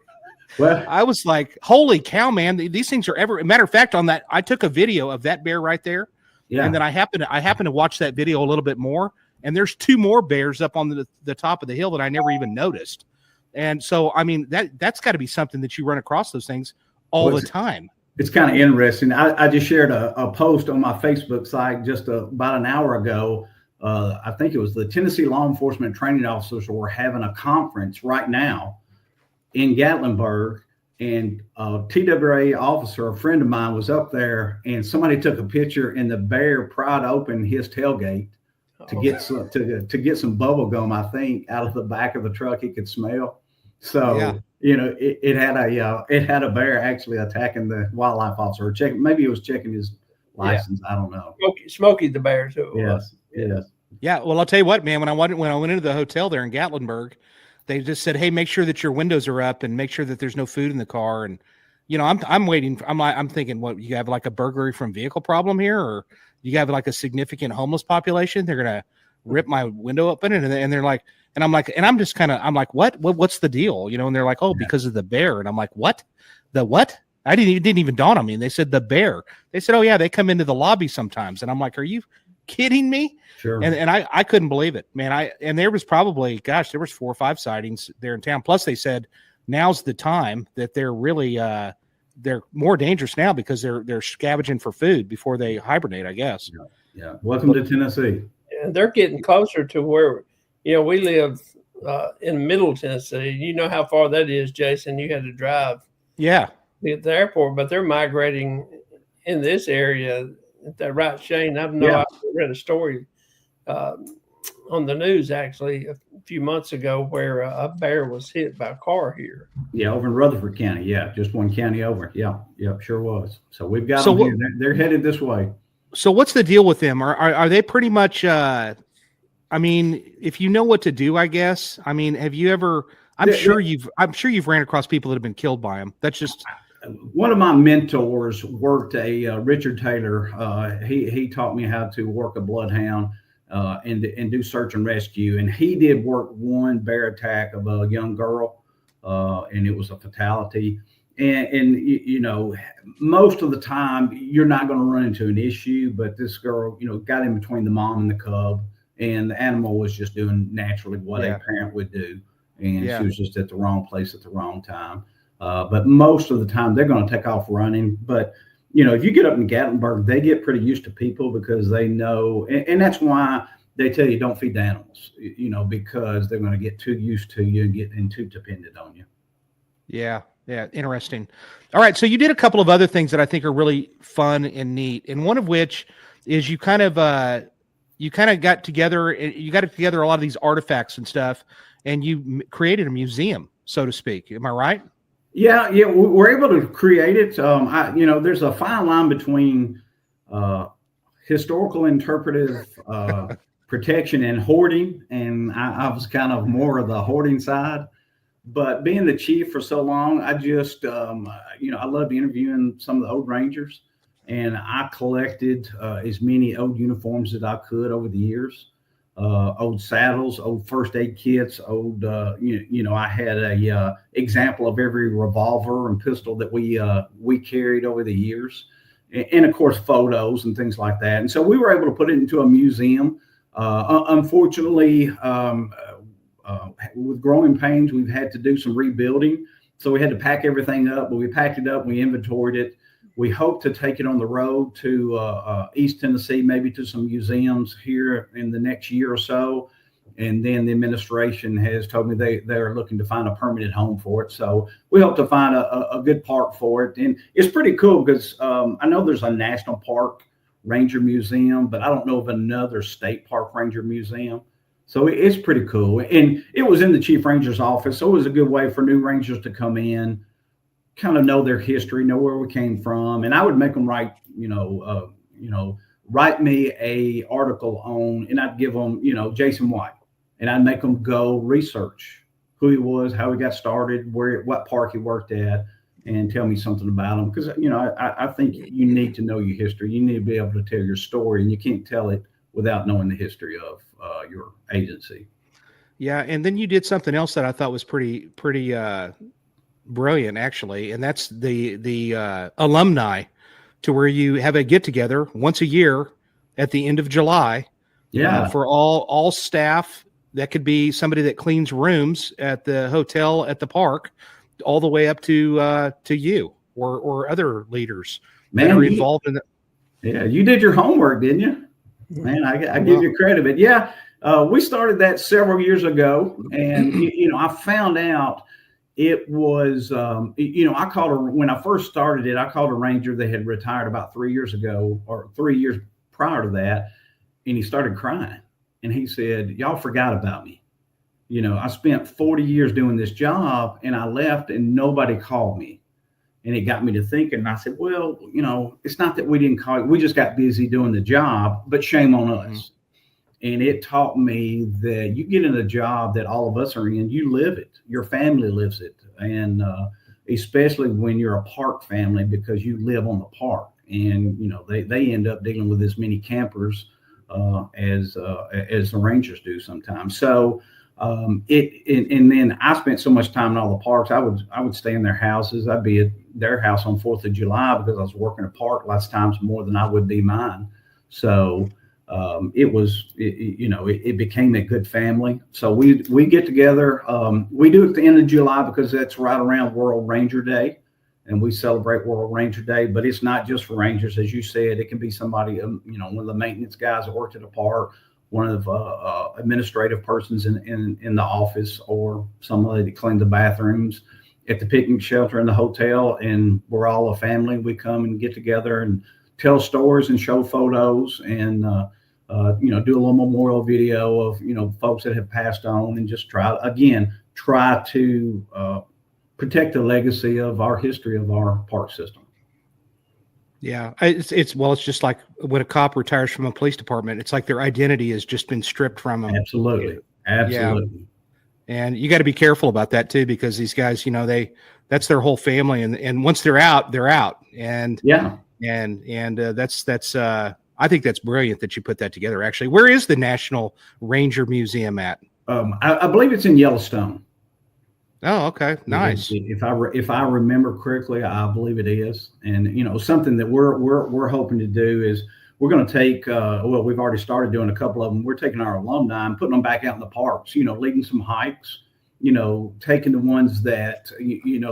A: Well, I was like, holy cow, man, these things are ever. Matter of fact, on that, I took a video of that bear right there. Yeah. And then I happened to watch that video a little bit more. And there's 2 more bears up on the top of the hill that I never even noticed. And so, that's got to be something that you run across those things all the time.
B: It's kind of interesting. I just shared a post on my Facebook site just about an hour ago. I think it was the Tennessee Law Enforcement Training Officers were having a conference right now in Gatlinburg. And a TWA officer, a friend of mine, was up there, and somebody took a picture, and the bear pried open his tailgate to get some bubble gum, I think, out of the back of the truck he could smell. So it had a bear actually attacking the wildlife officer, maybe it was checking his license. I don't know.
C: Smokey the bear. So
B: yes.
A: Yeah. Well, I'll tell you what, man. When I went into the hotel there in Gatlinburg, they just said, "Hey, make sure that your windows are up and make sure that there's no food in the car." And you know, I'm waiting. I'm thinking, what, you have like a burglary from vehicle problem here, or you have like a significant homeless population? They're gonna rip my window open, and they're like, and I'm like, and I'm just kind of, I'm like, what's the deal, you know? And they're like, oh, because of the bear, and I'm like, what? The what? It didn't even dawn on me. And they said the bear. They said, oh yeah, they come into the lobby sometimes, and I'm like, are you kidding me?
B: Sure.
A: And I couldn't believe it, man. And there was probably, gosh, there was 4 or 5 sightings there in town. Plus, they said now's the time that they're really they're more dangerous now because they're scavenging for food before they hibernate, I guess.
B: Yeah. Welcome to Tennessee.
C: And they're getting closer to where, you know, we live in Middle Tennessee. You know how far that is, Jason. You had to drive
A: Yeah.
C: to get to the airport, but they're migrating in this area. Is that right, Shane? I read a story on the news actually a few months ago where a bear was hit by a car here.
B: Yeah, over in Rutherford County. Yeah, just one county over. Yeah, sure was. So we've got
A: So
B: them here. They're headed this way.
A: So what's the deal with them? Are they pretty much? I mean, if you know what to do, I guess. I mean, have you ever? I'm sure you've ran across people that have been killed by them. That's just.
B: One of my mentors worked Richard Taylor. He taught me how to work a bloodhound and do search and rescue. And he did work one bear attack of a young girl, and it was a fatality. And you know, most of the time you're not going to run into an issue, but this girl, you know, got in between the mom and the cub, and the animal was just doing naturally what a parent would do, and she was just at the wrong place at the wrong time. But most of the time they're going to take off running. But you know, if you get up in Gatlinburg, they get pretty used to people because they know, and that's why they tell you don't feed the animals, you know, because they're going to get too used to you and get too dependent on you.
A: Yeah. Interesting. All right. So you did a couple of other things that I think are really fun and neat. And one of which is you kind of got together a lot of these artifacts and stuff, and you created a museum, so to speak. Am I right?
B: Yeah. We're able to create it. You know, there's a fine line between historical interpretive protection and hoarding. And I was kind of more of the hoarding side. But being the chief for so long, I just, you know, I loved interviewing some of the old Rangers, and I collected as many old uniforms as I could over the years, old saddles, old first aid kits, old, you know, I had a example of every revolver and pistol that we carried over the years, and of course photos and things like that. And so we were able to put it into a museum. Unfortunately, with growing pains, we've had to do some rebuilding. So we had to pack everything up, but we packed it up, we inventoried it. We hope to take it on the road to East Tennessee, maybe to some museums here in the next year or so. And then the administration has told me they're looking to find a permanent home for it. So we hope to find a good park for it. And it's pretty cool because I know there's a national park ranger museum, but I don't know of another state park ranger museum. So it's pretty cool. And it was in the chief ranger's office. So it was a good way for new rangers to come in, kind of know their history, know where we came from. And I would make them write, write me a article on, and I'd give them, you know, Jason White, and I'd make them go research who he was, how he got started, what park he worked at, and tell me something about him. Because, you know, I think you need to know your history. You need to be able to tell your story, and you can't tell it without knowing the history of your agency.
A: Yeah, and then you did something else that I thought was pretty brilliant, actually, and that's the alumni, to where you have a get together once a year at the end of July.
B: Yeah,
A: for all staff. That could be somebody that cleans rooms at the hotel at the park, all the way up to you or other leaders that are involved in it.
B: Yeah, you did your homework, didn't you? Man, I give you credit. But yeah, we started that several years ago, and you know, I found out it was you know, I called her when I first started it. I called a ranger that had retired about 3 years ago, or 3 years prior to that, and he started crying, and he said, "Y'all forgot about me. You know, I spent 40 years doing this job, and I left, and nobody called me." And it got me to thinking, and I said, well, you know, it's not that we didn't call you. We just got busy doing the job, but shame on us. Mm-hmm. And it taught me that you get in a job that all of us are in, you live it. Your family lives it. And especially when you're a park family because you live on the park, and they end up dealing with as many campers as the Rangers do sometimes. So and then I spent so much time in all the parks. I would stay in their houses. I'd be at their house on 4th of July because I was working a park lots of times more than I would be mine. So it became a good family. So we get together. We do it at the end of July because that's right around World Ranger Day, and we celebrate World Ranger Day. But it's not just for Rangers, as you said. It can be somebody, one of the maintenance guys that worked at a park, one of the administrative persons in the office, or somebody that cleaned the bathrooms at the picnic shelter in the hotel. And we're all a family. We come and get together and tell stories and show photos, and do a little memorial video of folks that have passed on, and just try to protect the legacy of our history of our park system.
A: Yeah, it's just like when a cop retires from a police department, it's like their identity has just been stripped from them.
B: Absolutely.
A: Yeah. And you got to be careful about that too, because these guys, that's their whole family, and once they're out, they're out. And
B: yeah,
A: and that's I think that's brilliant that you put that together. Actually, where is the National Ranger Museum at?
B: I believe it's in Yellowstone.
A: Oh, okay, nice.
B: If I remember correctly, I believe it is. And something that we're hoping to do is we're going to take. We've already started doing a couple of them. We're taking our alumni and putting them back out in the parks. Leading some hikes. Taking the ones that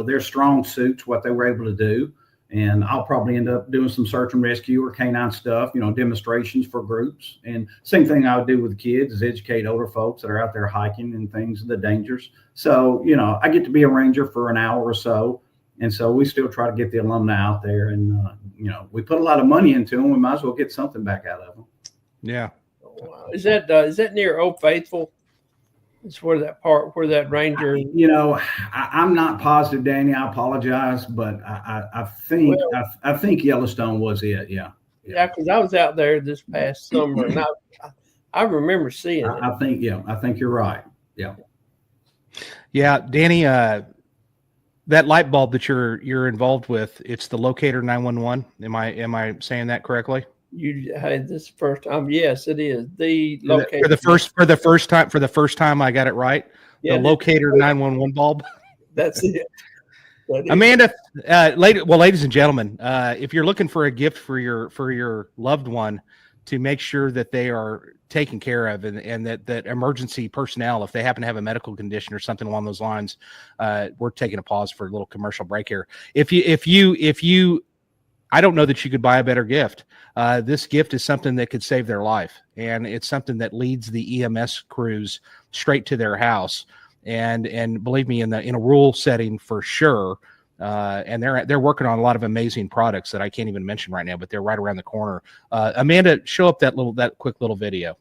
B: their strong suits, what they were able to do. And I'll probably end up doing some search and rescue or canine stuff, demonstrations for groups. And same thing I would do with the kids is educate older folks that are out there hiking and things, the dangers. So, I get to be a ranger for an hour or so. And so we still try to get the alumni out there. And, we put a lot of money into them. We might as well get something back out of them.
A: Yeah.
C: Is that near Old Faithful? It's where that ranger.
B: I'm not positive, Danny. I apologize, but I think Yellowstone was it. Yeah.
C: Yeah, because I was out there this past summer, and I remember seeing it.
B: I think you're right. Yeah.
A: Yeah, Danny. That light bulb that you're involved with, it's the Locator 911. Am I saying that correctly?
C: You had this first time. Yes, it is the Locator.
A: For the first time I got it right. Yeah, the Locator 911 bulb.
C: That's it.
A: Amanda, ladies and gentlemen, if you're looking for a gift for your loved one to make sure that they are taken care of, and that emergency personnel, if they happen to have a medical condition or something along those lines, we're taking a pause for a little commercial break here. If you I don't know that you could buy a better gift. This gift is something that could save their life, and it's something that leads the EMS crews straight to their house. And believe me, in a rural setting for sure. And they're working on a lot of amazing products that I can't even mention right now, but they're right around the corner. Amanda, show up that quick little video.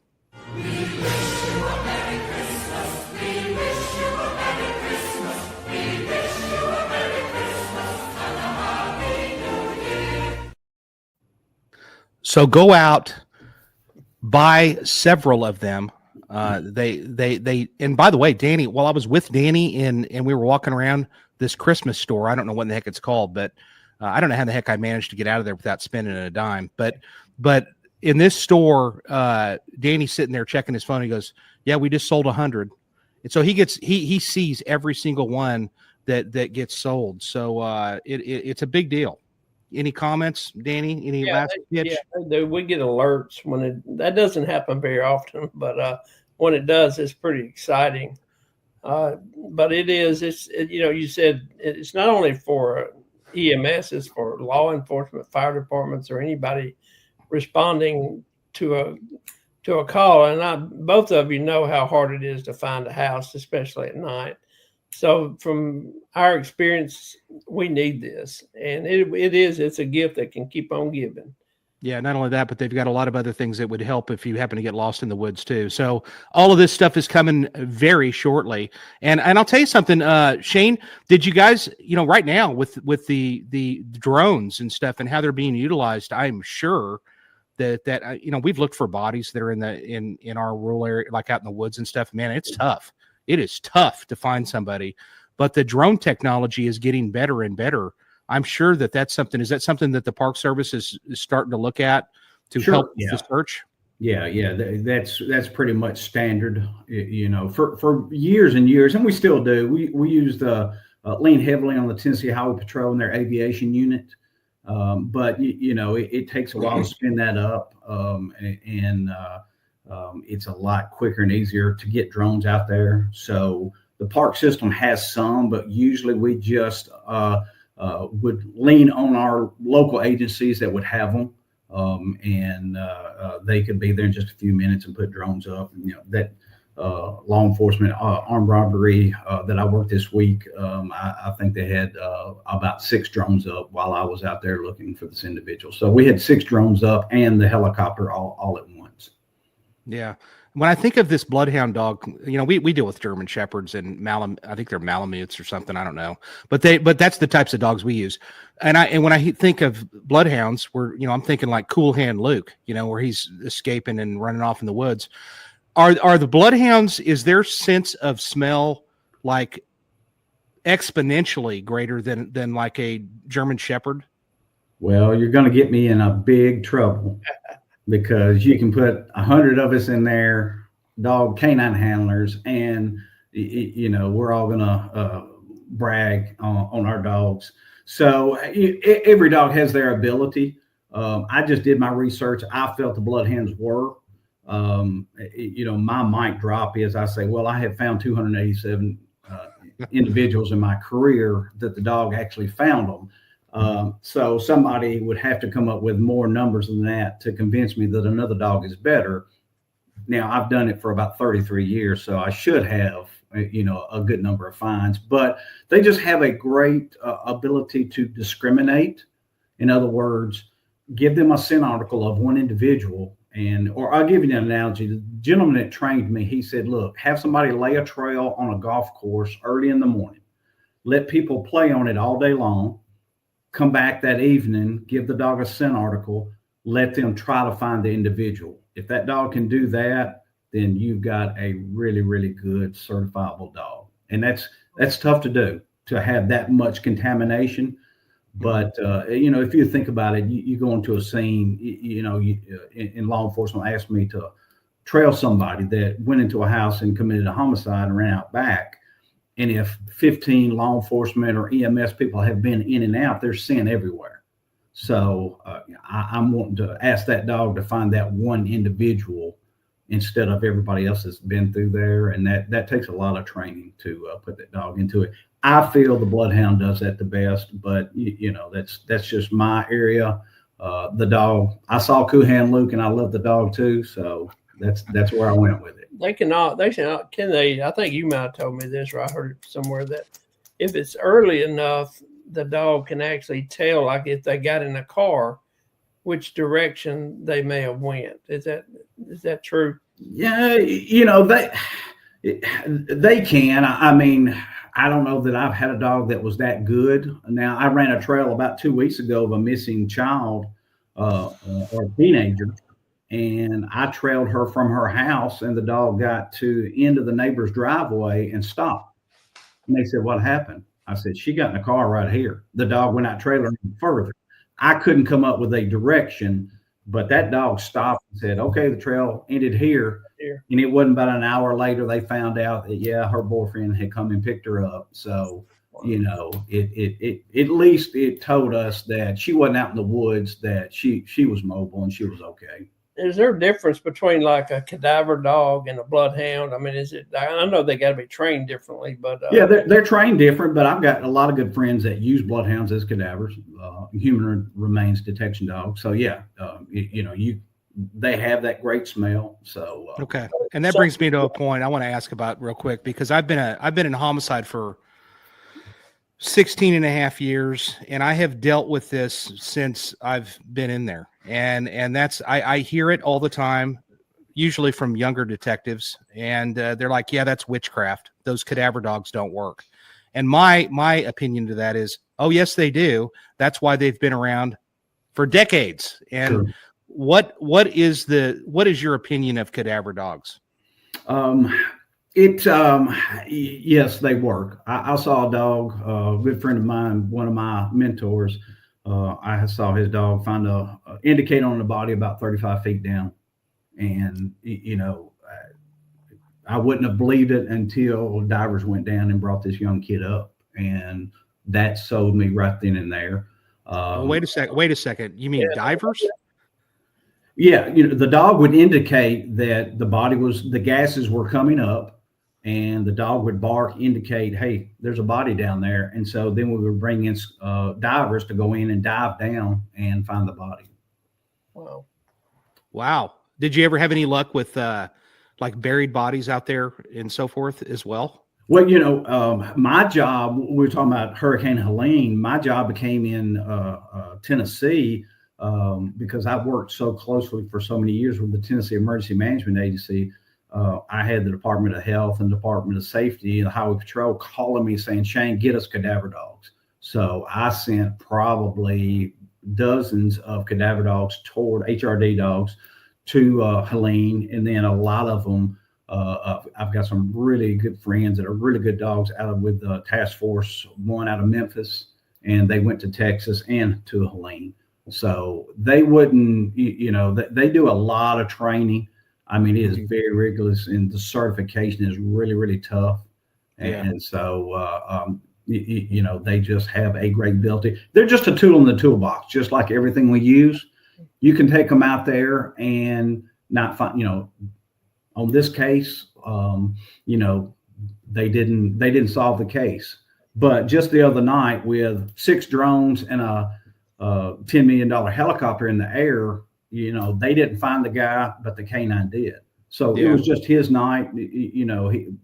A: So go out, buy several of them. They and by the way, Danny, while I was with Danny and we were walking around this Christmas store, I don't know what the heck it's called, but I don't know how the heck I managed to get out of there without spending a dime. But in this store, Danny's sitting there checking his phone. He goes, "Yeah, we just sold 100," and so he sees every single one that gets sold. So it's a big deal. Any comments, Danny? Any last pitch?
C: Yeah, we get alerts when that doesn't happen very often, but when it does, it's pretty exciting. But you said it's not only for EMS, it's for law enforcement, fire departments, or anybody responding to a call. And both of you know how hard it is to find a house, especially at night. So from our experience, we need this, and it's a gift that can keep on giving.
A: Yeah, not only that, but they've got a lot of other things that would help if you happen to get lost in the woods too. So all of this stuff is coming very shortly. And I'll tell you something, Shane, did you guys, right now with the drones and stuff and how they're being utilized, I'm sure that we've looked for bodies that are in our rural area, like out in the woods and stuff. Man, it's tough. It is tough to find somebody. but the drone technology is getting better and better. I'm sure that that's something. Is that something that the Park Service is starting to look at to
B: Sure,
A: help
B: yeah.
A: the search?
B: Yeah, that's pretty much standard, for years and years, and we still do. We use the lean heavily on the Tennessee Highway Patrol and their aviation unit, but it takes a while to spin that up, and it's a lot quicker and easier to get drones out there. So the park system has some, but usually we just would lean on our local agencies that would have them. And they could be there in just a few minutes and put drones up. And, that law enforcement armed robbery that I worked this week, I think they had about 6 drones up while I was out there looking for this individual. So we had 6 drones up and the helicopter all at once.
A: Yeah. When I think of this bloodhound dog, we deal with German Shepherds and I think they're Malamutes or something. I don't know, but that's the types of dogs we use. And when I think of bloodhounds, I'm thinking like Cool Hand Luke, where he's escaping and running off in the woods. Are the bloodhounds, is their sense of smell like exponentially greater than like a German Shepherd?
B: Well, you're going to get me in a big trouble. Because you can put 100 of us in there, dog canine handlers, and we're all gonna brag on our dogs. So every dog has their ability. I just did my research. I felt the bloodhounds were. My mic drop is I say, well, I have found 287 individuals in my career that the dog actually found them. So somebody would have to come up with more numbers than that to convince me that another dog is better. Now, I've done it for about 33 years, so I should have, a good number of finds, but they just have a great ability to discriminate. In other words, give them a scent article of one individual. Or I'll give you an analogy. The gentleman that trained me, he said, look, have somebody lay a trail on a golf course early in the morning, let people play on it all day long. Come back that evening, give the dog a scent article, let them try to find the individual. If that dog can do that, then you've got a really, really good certifiable dog. And that's tough to do, to have that much contamination. But, if you think about it, you go into a scene, in law enforcement asked me to trail somebody that went into a house and committed a homicide and ran out back. And if 15 law enforcement or EMS people have been in and out, there's sin everywhere. So I'm wanting to ask that dog to find that one individual instead of everybody else that's been through there. And that takes a lot of training to put that dog into it. I feel the bloodhound does that the best, but that's just my area. The dog, I saw Cool Hand Luke and I love the dog too. So that's where I went with it.
C: They can, I think you might have told me this, or I heard it somewhere, that if it's early enough, the dog can actually tell, like if they got in a car, which direction they may have went. Is that true?
B: Yeah, they can. I mean, I don't know that I've had a dog that was that good. Now, I ran a trail about 2 weeks ago of a missing child or a teenager. And I trailed her from her house, and the dog got to the end of the neighbor's driveway and stopped. And they said, what happened? I said, she got in the car right here. The dog went out trailing further. I couldn't come up with a direction, but that dog stopped and said, okay, the trail ended here. And it wasn't about an hour later, they found out that, her boyfriend had come and picked her up. So, it at least it told us that she wasn't out in the woods, that she was mobile and she was okay.
C: Is there a difference between like a cadaver dog and a bloodhound? I mean, I know they got to be trained differently, but
B: yeah, they're trained different. But I've got a lot of good friends that use bloodhounds as cadavers, human remains detection dogs. So yeah, they have that great smell. So
A: okay, and that brings me to a point I want to ask about real quick, because I've been in homicide for 16 and a half years, and I have dealt with this since I've been in there. And that's, I hear it all the time, usually from younger detectives. And they're like, yeah, that's witchcraft. Those cadaver dogs don't work. And my opinion to that is, oh, yes, they do. That's why they've been around for decades. And sure. What is your opinion of cadaver dogs?
B: Yes, they work. I saw a dog, a good friend of mine, one of my mentors. I saw his dog find a indicator on the body about 35 feet down, and I wouldn't have believed it until divers went down and brought this young kid up, and that sold me right then and there.
A: Wait a second. You mean divers?
B: Yeah, the dog would indicate that the gases were coming up, and the dog would bark, indicate, hey, there's a body down there. And so then we would bring in divers to go in and dive down and find the body.
A: Wow. Did you ever have any luck with like buried bodies out there and so forth as well?
B: Well, my job, we were talking about Hurricane Helene. My job became in Tennessee because I've worked so closely for so many years with the Tennessee Emergency Management Agency. I had the Department of Health and Department of Safety and the Highway Patrol calling me saying, Shane, get us cadaver dogs. So I sent probably dozens of cadaver dogs toward HRD dogs to Helene. And then a lot of them, I've got some really good friends that are really good dogs with the task force, one out of Memphis, and they went to Texas and to Helene. So they wouldn't, they do a lot of training. I mean, it is very rigorous, and the certification is really, really tough. And so, they just have a great ability. They're just a tool in the toolbox, just like everything we use. You can take them out there and not find, on this case, they didn't solve the case. But just the other night, with 6 drones and a $10 million helicopter in the air, they didn't find the guy, but the canine did. So it was just his night. We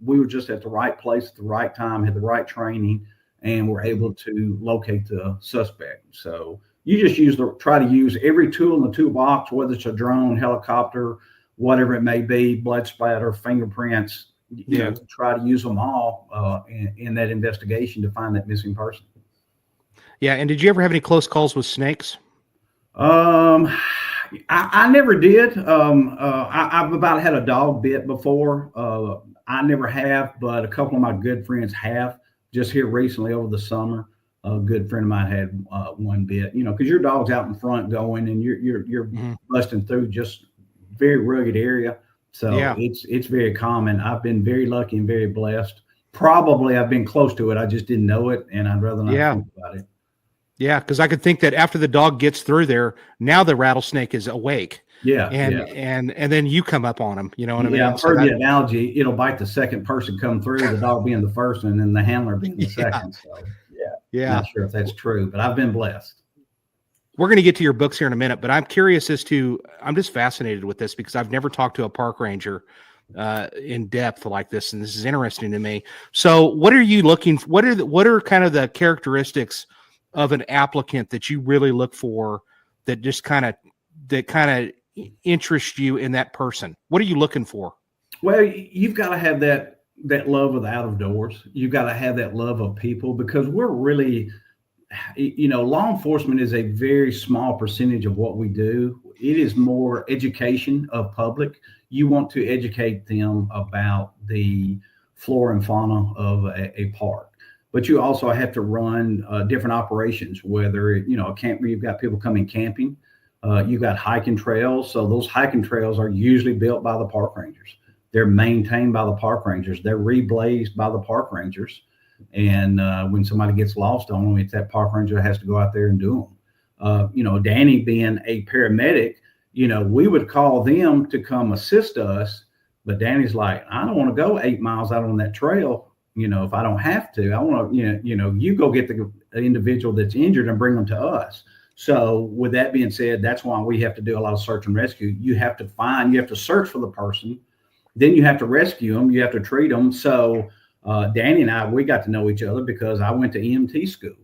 B: were just at the right place at the right time, had the right training, and were able to locate the suspect. So you just try to use every tool in the toolbox, whether it's a drone, helicopter, whatever it may be, blood splatter, fingerprints. Try to use them all in that investigation to find that missing person.
A: Yeah. And did you ever have any close calls with snakes?
B: I never did. I've about had a dog bit before. I never have, but a couple of my good friends have. Just here recently over the summer, a good friend of mine had one bit. Because your dog's out in front going, and you're busting through just very rugged area. So it's very common. I've been very lucky and very blessed. Probably I've been close to it. I just didn't know it, and I'd rather not think about it.
A: Yeah, because I could think that after the dog gets through there, now the rattlesnake is awake. And then you come up on him. You know what I mean?
B: I've heard the analogy. It'll bite the second person come through, the dog being the first, and then the handler being the second. So not sure if that's true, but I've been blessed.
A: We're going to get to your books here in a minute, but I'm curious I'm just fascinated with this because I've never talked to a park ranger in depth like this, and this is interesting to me. So what are you looking for? What are kind of the characteristics of an applicant that you really look for that just kind of interest you in that person? What are you looking for?
B: Well, you've got to have that love of the out of doors. You've got to have that love of people, because we're really, law enforcement is a very small percentage of what we do. It is more education of public. You want to educate them about the flora and fauna of a park. But you also have to run different operations, whether, a camp where you've got people coming camping, you've got hiking trails. So those hiking trails are usually built by the park rangers. They're maintained by the park rangers. They're reblazed by the park rangers. And when somebody gets lost on them, it's that park ranger that has to go out there and do them. Danny being a paramedic, we would call them to come assist us. But Danny's like, I don't want to go 8 miles out on that trail. If I don't have to, I want to, you go get the individual that's injured and bring them to us. So with that being said, that's why we have to do a lot of search and rescue. You have to search for the person. Then you have to rescue them. You have to treat them. So Danny and I, we got to know each other because I went to EMT school.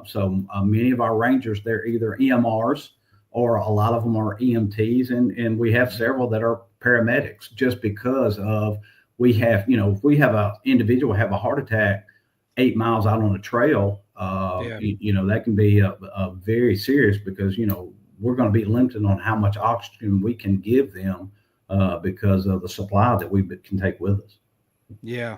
B: So many of our rangers, they're either EMRs or a lot of them are EMTs. And we have several that are paramedics just because of, we have, if we have an individual have a heart attack 8 miles out on a trail, that can be a very serious, because, we're going to be limited on how much oxygen we can give them because of the supply that we can take with us.
A: Yeah.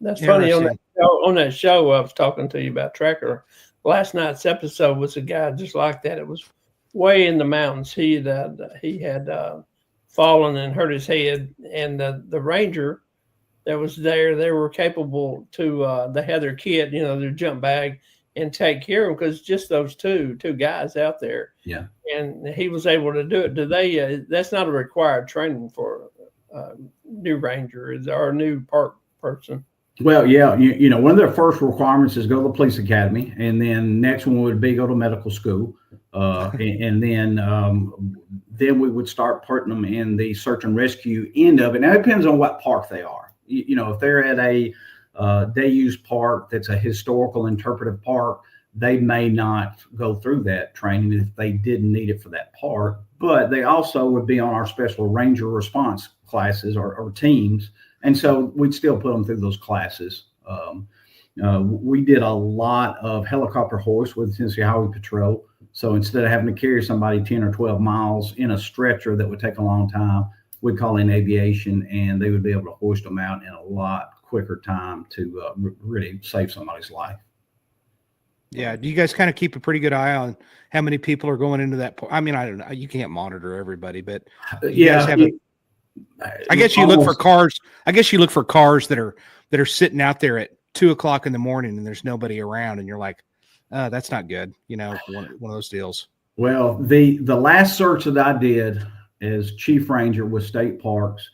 C: That's funny.
A: Interesting.
C: On that show I was talking to you about Tracker, last night's episode was a guy just like that. It was way in the mountains. He had fallen and hurt his head, and the ranger that was there, they were capable to they had their kit, their jump bag, and take care of him, because just those two guys out there.
B: Yeah.
C: And he was able to do it. Do they? That's not a required training for new ranger or a new park person.
B: Well, yeah, one of their first requirements is go to the police academy, and then next one would be go to medical school, and then we would start putting them in the search and rescue end of it. Now it depends on what park they are. If they're at a day use park that's a historical interpretive park, they may not go through that training if they didn't need it for that park. But they also would be on our special ranger response classes or teams. And so we'd still put them through those classes. We did a lot of helicopter hoist with Tennessee Highway Patrol. So instead of having to carry somebody 10 or 12 miles in a stretcher that would take a long time, we'd call in aviation, and they would be able to hoist them out in a lot quicker time to really save somebody's life.
A: Yeah. Do you guys kind of keep a pretty good eye on how many people are going into that? I mean, I don't know. You can't monitor everybody, but you guys have I guess you look for cars. I guess you look for cars that are sitting out there at 2:00 in the morning and there's nobody around, and you're like, that's not good. One of those deals.
B: Well, the last search that I did as chief ranger with state parks,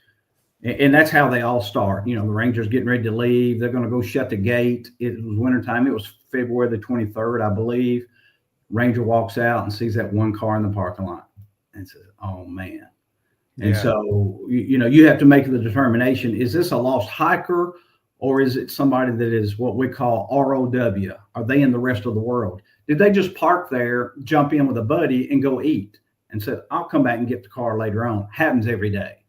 B: and that's how they all start. The ranger's getting ready to leave. They're going to go shut the gate. It was wintertime. It was February the 23rd, I believe. Ranger walks out and sees that one car in the parking lot and says, "Oh man." And so, you have to make the determination, is this a lost hiker, or is it somebody that is what we call ROW? Are they in the rest of the world? Did they just park there, jump in with a buddy, and go eat and said, "I'll come back and get the car later on"? Happens every day.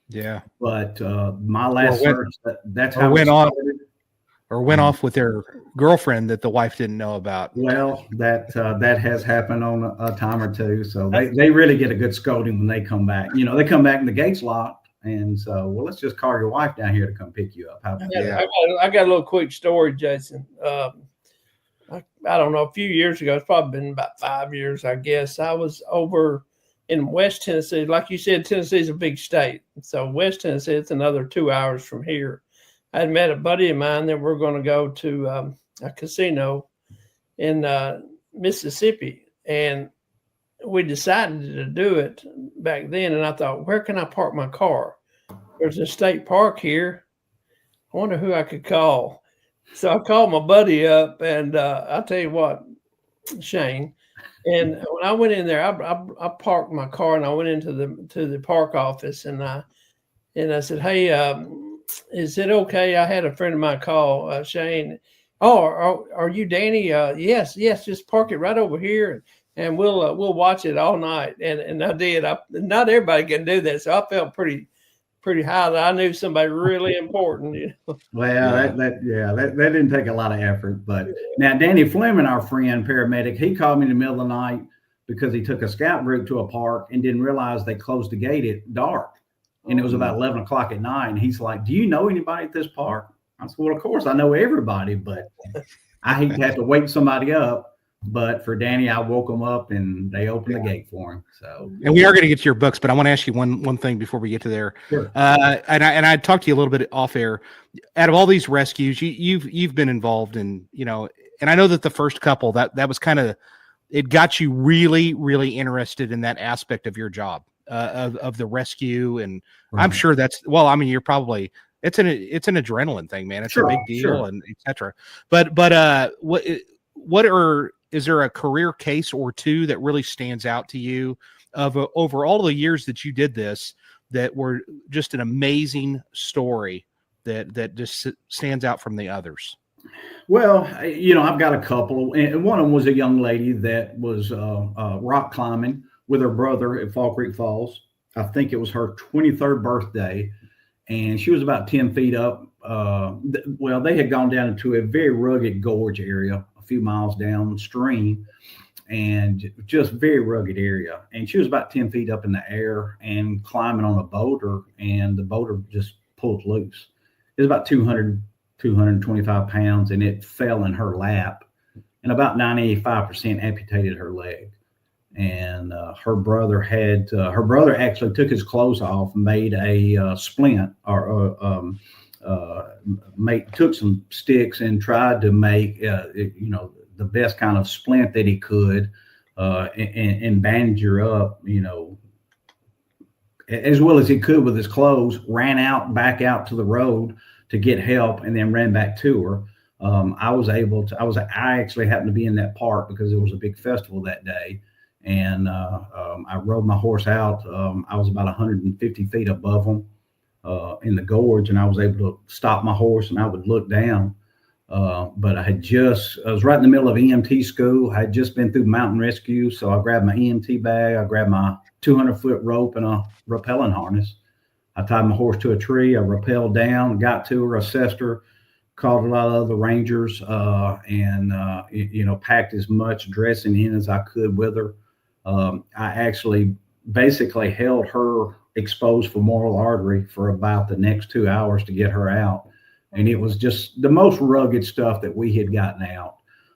A: Yeah.
B: But my last search, that's how
A: it
B: went
A: on. Or went off with their girlfriend that the wife didn't know about.
B: Well, that has happened on a time or two. So they really get a good scolding when they come back. They come back and the gate's locked. And so, well, let's just call your wife down here to come pick you up. How about that?
C: I got a little quick story, Jason. I don't know, a few years ago, it's probably been about 5 years, I guess. I was over in West Tennessee. Like you said, Tennessee's a big state. So West Tennessee, it's another 2 hours from here. I had met a buddy of mine that we're going to go to a casino in Mississippi, and we decided to do it back then. And I thought, where can I park my car? There's a state park here. I wonder who I could call. So I called my buddy up, and I'll tell you what, Shane. And when I went in there, I parked my car, and I went into the park office, and I said, "Hey, is it okay? I had a friend of mine call, Shane. Oh, are you Danny? Yes. Just park it right over here, and we'll watch it all night." And I did. Not everybody can do that, so I felt pretty high that I knew somebody really important.
B: Well, that didn't take a lot of effort. But now Danny Fleming, our friend paramedic, he called me in the middle of the night because he took a scout group to a park and didn't realize they closed the gate at dark. And it was about 11 o'clock at night. And he's like, "Do you know anybody at this park?" I said, "Well, of course I know everybody, but I hate to have to wake somebody up." But for Danny, I woke him up and they opened the gate for him. So,
A: and we are going to get to your books, but I want to ask you one thing before we get to there.
B: Sure.
A: And I talked to you a little bit off air. Out of all these rescues, you've been involved in, and I know that the first couple that was kind of, it got you really, really interested in that aspect of your job. Of the rescue, and right. I'm sure you're probably it's an adrenaline thing, man. It's a big deal, and etc. But is there a career case or two that really stands out to you over all the years that you did this that were just an amazing story that just stands out from the others?
B: Well, I've got a couple, and one of them was a young lady that was rock climbing with her brother at Fall Creek Falls. I think it was her 23rd birthday, and she was about 10 feet up. They had gone down into a very rugged gorge area, a few miles downstream, and just very rugged area. And she was about 10 feet up in the air and climbing on a boulder, and the boulder just pulled loose. it was about 225 pounds, and it fell in her lap, and about 95% amputated her leg. And her brother actually took his clothes off, made a splint, or took some sticks and tried to make the best kind of splint that he could, and bandage her up, as well as he could with his clothes. Ran back out to the road to get help, and then ran back to her. I actually happened to be in that park because it was a big festival that day. And I rode my horse out. I was about 150 feet above them in the gorge, and I was able to stop my horse, and I would look down. But I was right in the middle of EMT school. I had just been through mountain rescue. So I grabbed my EMT bag. I grabbed my 200-foot rope and a rappelling harness. I tied my horse to a tree. I rappelled down, got to her, assessed her, called a lot of other rangers, and packed as much dressing in as I could with her. I actually basically held her exposed femoral artery for about the next 2 hours to get her out. And it was just the most rugged stuff that we had gotten out.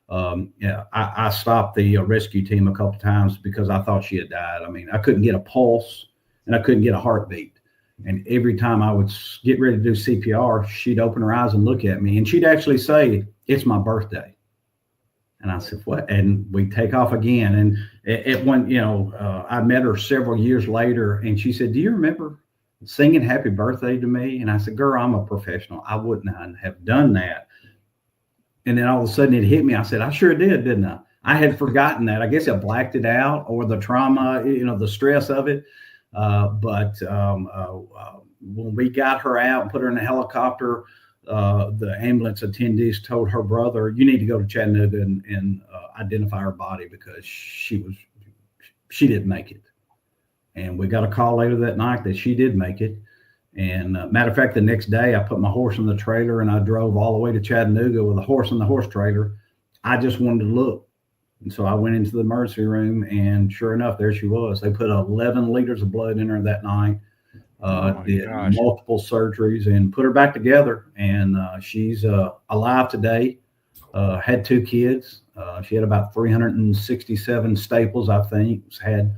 B: I stopped the rescue team a couple of times because I thought she had died. I mean, I couldn't get a pulse and I couldn't get a heartbeat. And every time I would get ready to do CPR, she'd open her eyes and look at me, and she'd actually say, "It's my birthday." And I said, "What?" And we take off again. And I met her several years later, and she said, "Do you remember singing happy birthday to me?" And I said, "Girl, I'm a professional. I wouldn't have done that." And then all of a sudden it hit me. I said, "I sure did, didn't I?" I had forgotten that. I guess I blacked it out, or the trauma, the stress of it. But when we got her out and put her in a helicopter, the ambulance attendees told her brother, "You need to go to Chattanooga and identify her body because she didn't make it." And we got a call later that night that she did make it. And matter of fact, the next day I put my horse in the trailer and I drove all the way to Chattanooga with a horse in the horse trailer. I just wanted to look. And so I went into the emergency room, and sure enough, there she was. They put 11 liters of blood in her that night, did multiple surgeries, and put her back together. And she's alive today, had 2 kids. She had about 367 staples, I think. Had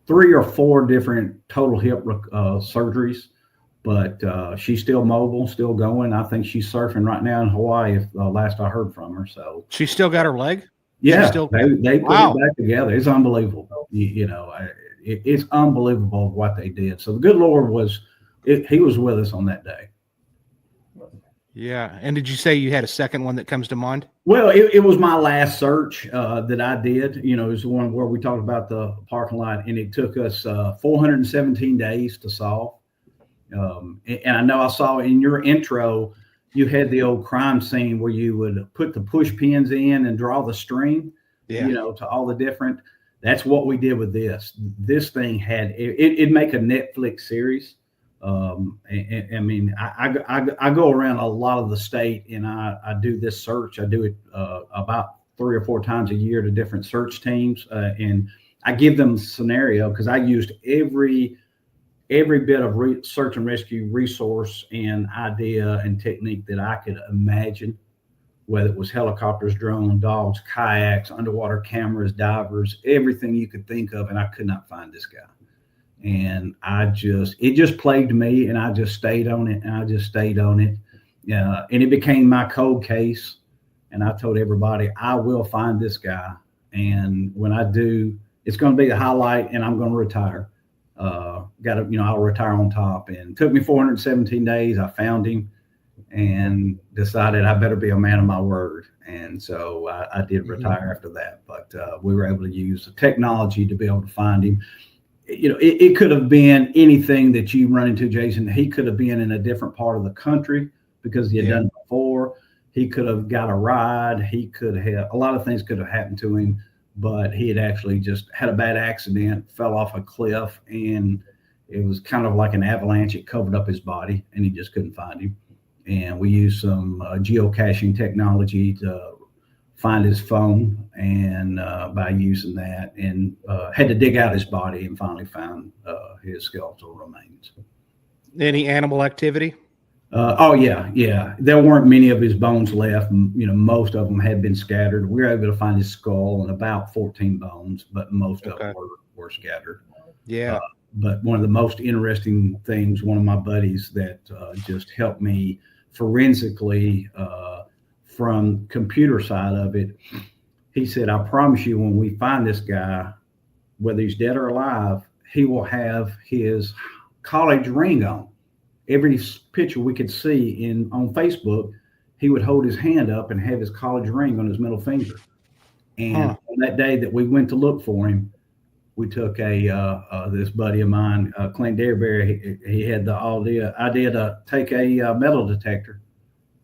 B: 3 or 4 different total hip surgeries, but she's still mobile, still going. I think she's surfing right now in Hawaii, if last I heard from her. So
A: she still got her leg?
B: Yeah, they put it back together. It's unbelievable. It's unbelievable what they did. So the good Lord he was with us on that day.
A: Yeah. And did you say you had a second one that comes to mind?
B: Well, it was my last search that I did. It was the one where we talked about the parking lot, and it took us 417 days to solve. And I know I saw in your intro, you had the old crime scene where you would put the push pins in and draw the string, to all the different. That's what we did with this. This thing it'd make a Netflix series. I go around a lot of the state, and I do this search. I do it about 3 or 4 times a year to different search teams, and I give them a scenario because I used every bit of search and rescue resource and idea and technique that I could imagine, whether it was helicopters, drones, dogs, kayaks, underwater cameras, divers, everything you could think of, and I could not find this guy. And it just plagued me, and I just stayed on it, and it became my cold case. And I told everybody, I will find this guy. And when I do, it's going to be the highlight, and I'm going to retire. I'll retire on top. And it took me 417 days. I found him and decided I better be a man of my word. And so I did retire after that. But we were able to use the technology to be able to find him. It could have been anything that you run into, Jason. He could have been in a different part of the country because he had done it before. He could have got a ride. He could have, a lot of things could have happened to him, but he had actually just had a bad accident, fell off a cliff, and it was kind of like an avalanche. It covered up his body, and he just couldn't find him. And we used some geocaching technology to find his phone, and by using that, and had to dig out his body and finally found his skeletal remains.
A: Any animal activity?
B: Oh yeah. There weren't many of his bones left. Most of them had been scattered. We were able to find his skull and about 14 bones, but most of them were scattered.
A: Yeah.
B: But one of the most interesting things, one of my buddies that just helped me forensically from computer side of it, he said, "I promise you, when we find this guy, whether he's dead or alive, he will have his college ring on." Every picture we could see on Facebook, he would hold his hand up and have his college ring on his middle finger. And on that day that we went to look for him, we took this buddy of mine, Clint Dearberry. He had the idea to take a metal detector,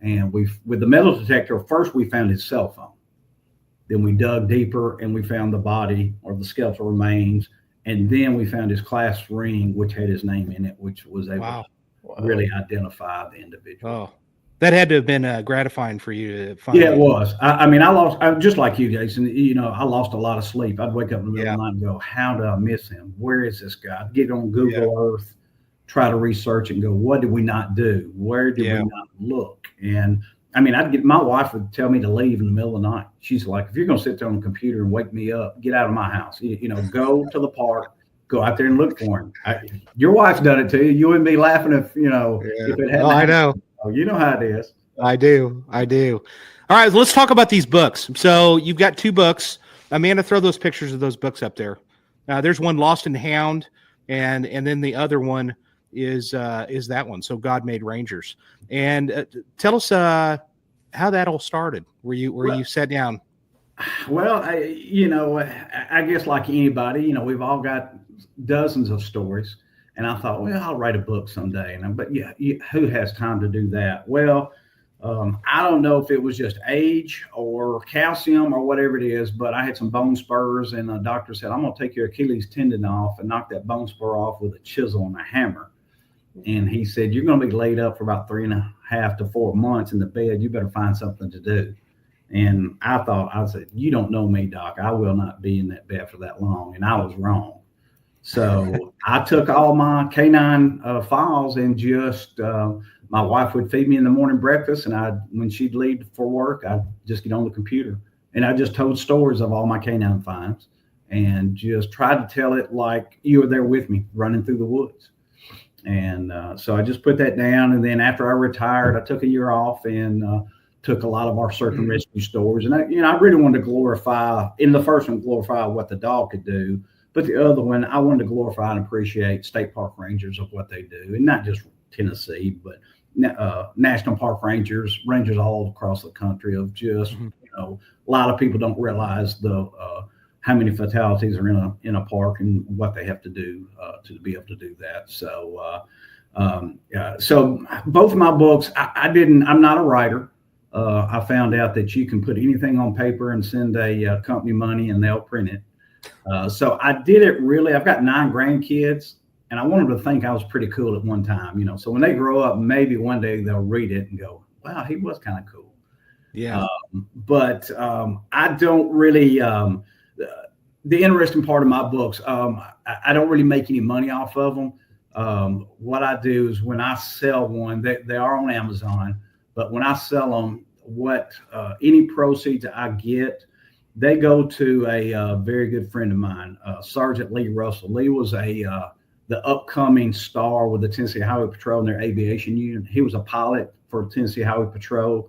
B: and with the metal detector, first we found his cell phone. Then we dug deeper and we found the body or the skeletal remains, and then we found his class ring, which had his name in it, which was able to really identify the individual.
A: Oh, that had to have been gratifying for you to find.
B: Yeah, it was. I mean, I'm just like you, Jason. I lost a lot of sleep. I'd wake up in the middle of the night and go, "How do I miss him? Where is this guy?" I'd get on Google Earth, try to research and go, "What did we not do? Where did we not look?" And I mean, my wife would tell me to leave in the middle of the night. She's like, "If you're going to sit there on the computer and wake me up, get out of my house. Go to the park. Go out there and look for him." Your wife's done it to you. You wouldn't be laughing if it hadn't.
A: Oh, I know.
B: Oh, you know how it is.
A: I do. All right, let's talk about these books. So you've got 2 books. Amanda, throw those pictures of those books up there. There's one, Lost and Hound, and then the other one is that one. So God Made Rangers. And tell us how that all started. Where you sat down?
B: Well, I guess like anybody, we've all got dozens of stories. And I thought, well, I'll write a book someday. But who has time to do that? Well, I don't know if it was just age or calcium or whatever it is, but I had some bone spurs, and the doctor said, "I'm going to take your Achilles tendon off and knock that bone spur off with a chisel and a hammer." And he said, "You're going to be laid up for about 3.5 to 4 months in the bed. You better find something to do." And I said, "You don't know me, doc. I will not be in that bed for that long." And I was wrong. So I took all my canine files and just my wife would feed me in the morning breakfast, and when she'd leave for work, I'd just get on the computer and I just told stories of all my canine finds and just tried to tell it like you were there with me running through the woods. And so I just put that down. And then after I retired, I took a year off and took a lot of our search and rescue stories. And I really wanted to glorify, in the first one, glorify what the dog could do. But the other one, I wanted to glorify and appreciate state park rangers of what they do, and not just Tennessee, but national park rangers all across the country. Of just a lot of people don't realize how many fatalities are in a park and what they have to do to be able to do that. So so both of my books, I'm not a writer. I found out that you can put anything on paper and send a company money and they'll print it. So I did it really. I've got 9 grandkids, and I want them to think I was pretty cool at one time, So when they grow up, maybe one day they'll read it and go, "Wow, he was kind of cool."
A: Yeah.
B: But I don't really. The interesting part of my books, I don't really make any money off of them. What I do is when I sell one, they are on Amazon, but when I sell them, any proceeds I get, they go to a very good friend of mine, Sergeant Lee Russell. Lee was the upcoming star with the Tennessee Highway Patrol and their aviation unit. He was a pilot for Tennessee Highway Patrol.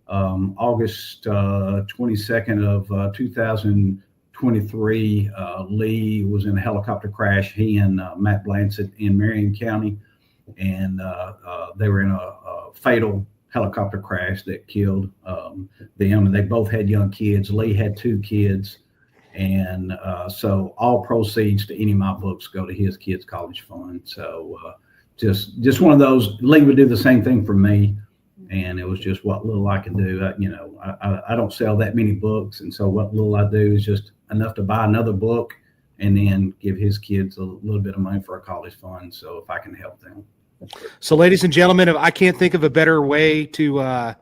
B: August 22nd of 2023, Lee was in a helicopter crash. He and Matt Blansett in Marion County, and they were in a fatal helicopter crash that killed them, and they both had young kids. Lee had 2 kids, and so all proceeds to any of my books go to his kids' college fund. So just one of those. Lee would do the same thing for me, and it was just what little I can do. I don't sell that many books, and so what little I do is just enough to buy another book and then give his kids a little bit of money for a college fund. So if I can help them.
A: So, ladies and gentlemen, I can't think of a better way to a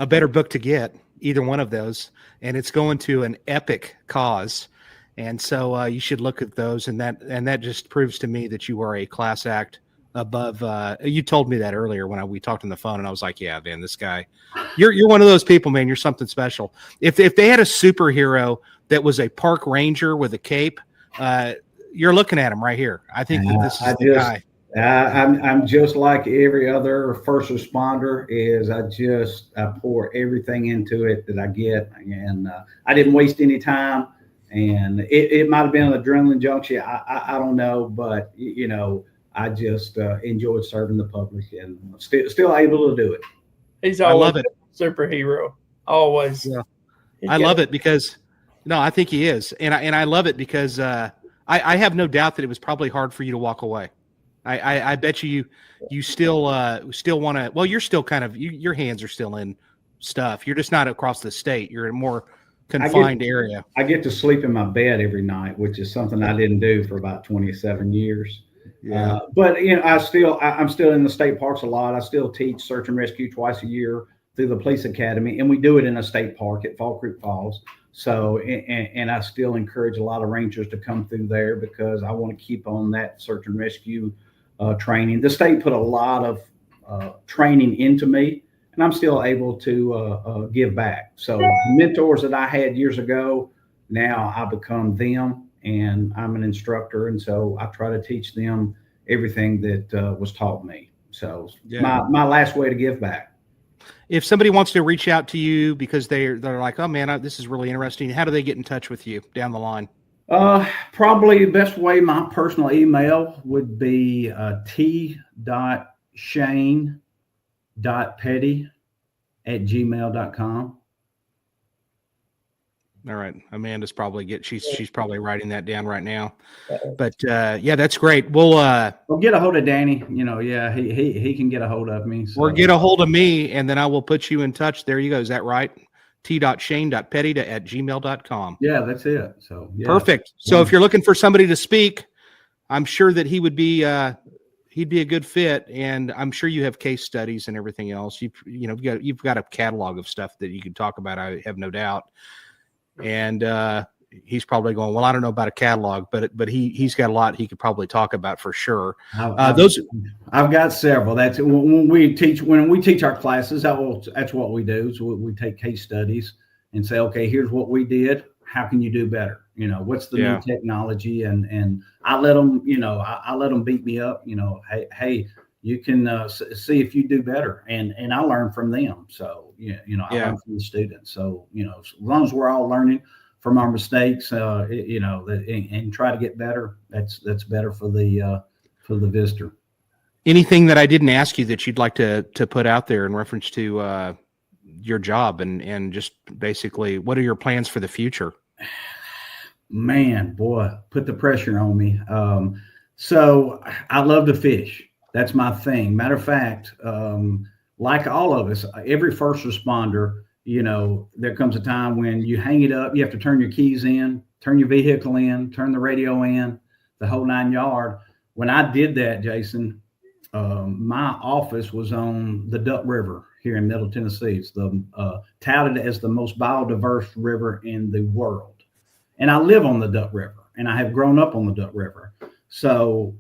A: better book to get, either one of those, and it's going to an epic cause. And so you should look at those, and that just proves to me that you are a class act above. You told me that earlier when we talked on the phone, and I was like, yeah, man, this guy, you're one of those people, man. You're something special. If they had a superhero that was a park ranger with a cape, you're looking at him right here. I think that this is the guy.
B: I'm just like every other first responder. I pour everything into it that I get, and I didn't waste any time. And it might have been an adrenaline junkie. I don't know, but I just enjoyed serving the public, and still able to do it.
C: He's always
A: I love it.
C: A superhero. Always.
A: Yeah. I love it because I think he is, and I love it because I have no doubt that it was probably hard for you to walk away. I bet you still want to. Well, you're still kind of your hands are still in stuff. You're just not across the state. You're in a more confined area.
B: I get to sleep in my bed every night, which is something I didn't do for about 27 years.
A: Yeah.
B: But I'm still in the state parks a lot. I still teach search and rescue twice a year through the police academy, and we do it in a state park at Fall Creek Falls. So, and I still encourage a lot of rangers to come through there because I want to keep on that search and rescue training. The state put a lot of training into me, and I'm still able to give back. So the mentors that I had years ago, now I become them, and I'm an instructor. And so I try to teach them everything that was taught me. So my last way to give back.
A: If somebody wants to reach out to you because they're like, oh man, this is really interesting, how do they get in touch with you down the line?
B: Probably the best way, my personal email would be t.shane.petty@gmail.com.
A: All right. Amanda's probably she's probably writing that down right now. But that's great. We'll
B: get a hold of Danny. He can get a hold of me. So.
A: Or get a hold of me, and then I will put you in touch. There you go. Is that right? t.shane.petty@gmail.com.
B: Yeah, that's it. So
A: perfect. So if you're looking for somebody to speak, I'm sure that he would be he'd be a good fit, and I'm sure you have case studies and everything else. You've got a catalog of stuff that you can talk about. I have no doubt. And he's probably going, well, I don't know about a catalog, but he's got a lot he could probably talk about for sure.
B: I've got several. That's when we teach our classes. That's what we do. So we take case studies and say, okay, here's what we did. How can you do better? What's the new technology? And I let them, I let them beat me up. Hey, you can see if you do better, and I learn from them. So I learn from the students. So as long as we're all learning from our mistakes, and try to get better, that's better for the visitor.
A: Anything that I didn't ask you that you'd like to put out there in reference to your job and just basically what are your plans for the future?
B: Man, boy, put the pressure on me. So I love to fish. That's my thing. Matter of fact, like all of us, every first responder, there comes a time when you hang it up, you have to turn your keys in, turn your vehicle in, turn the radio in, the whole 9 yards. When I did that, Jason, my office was on the Duck River here in Middle Tennessee. It's touted as the most biodiverse river in the world. And I live on the Duck River, and I have grown up on the Duck River. So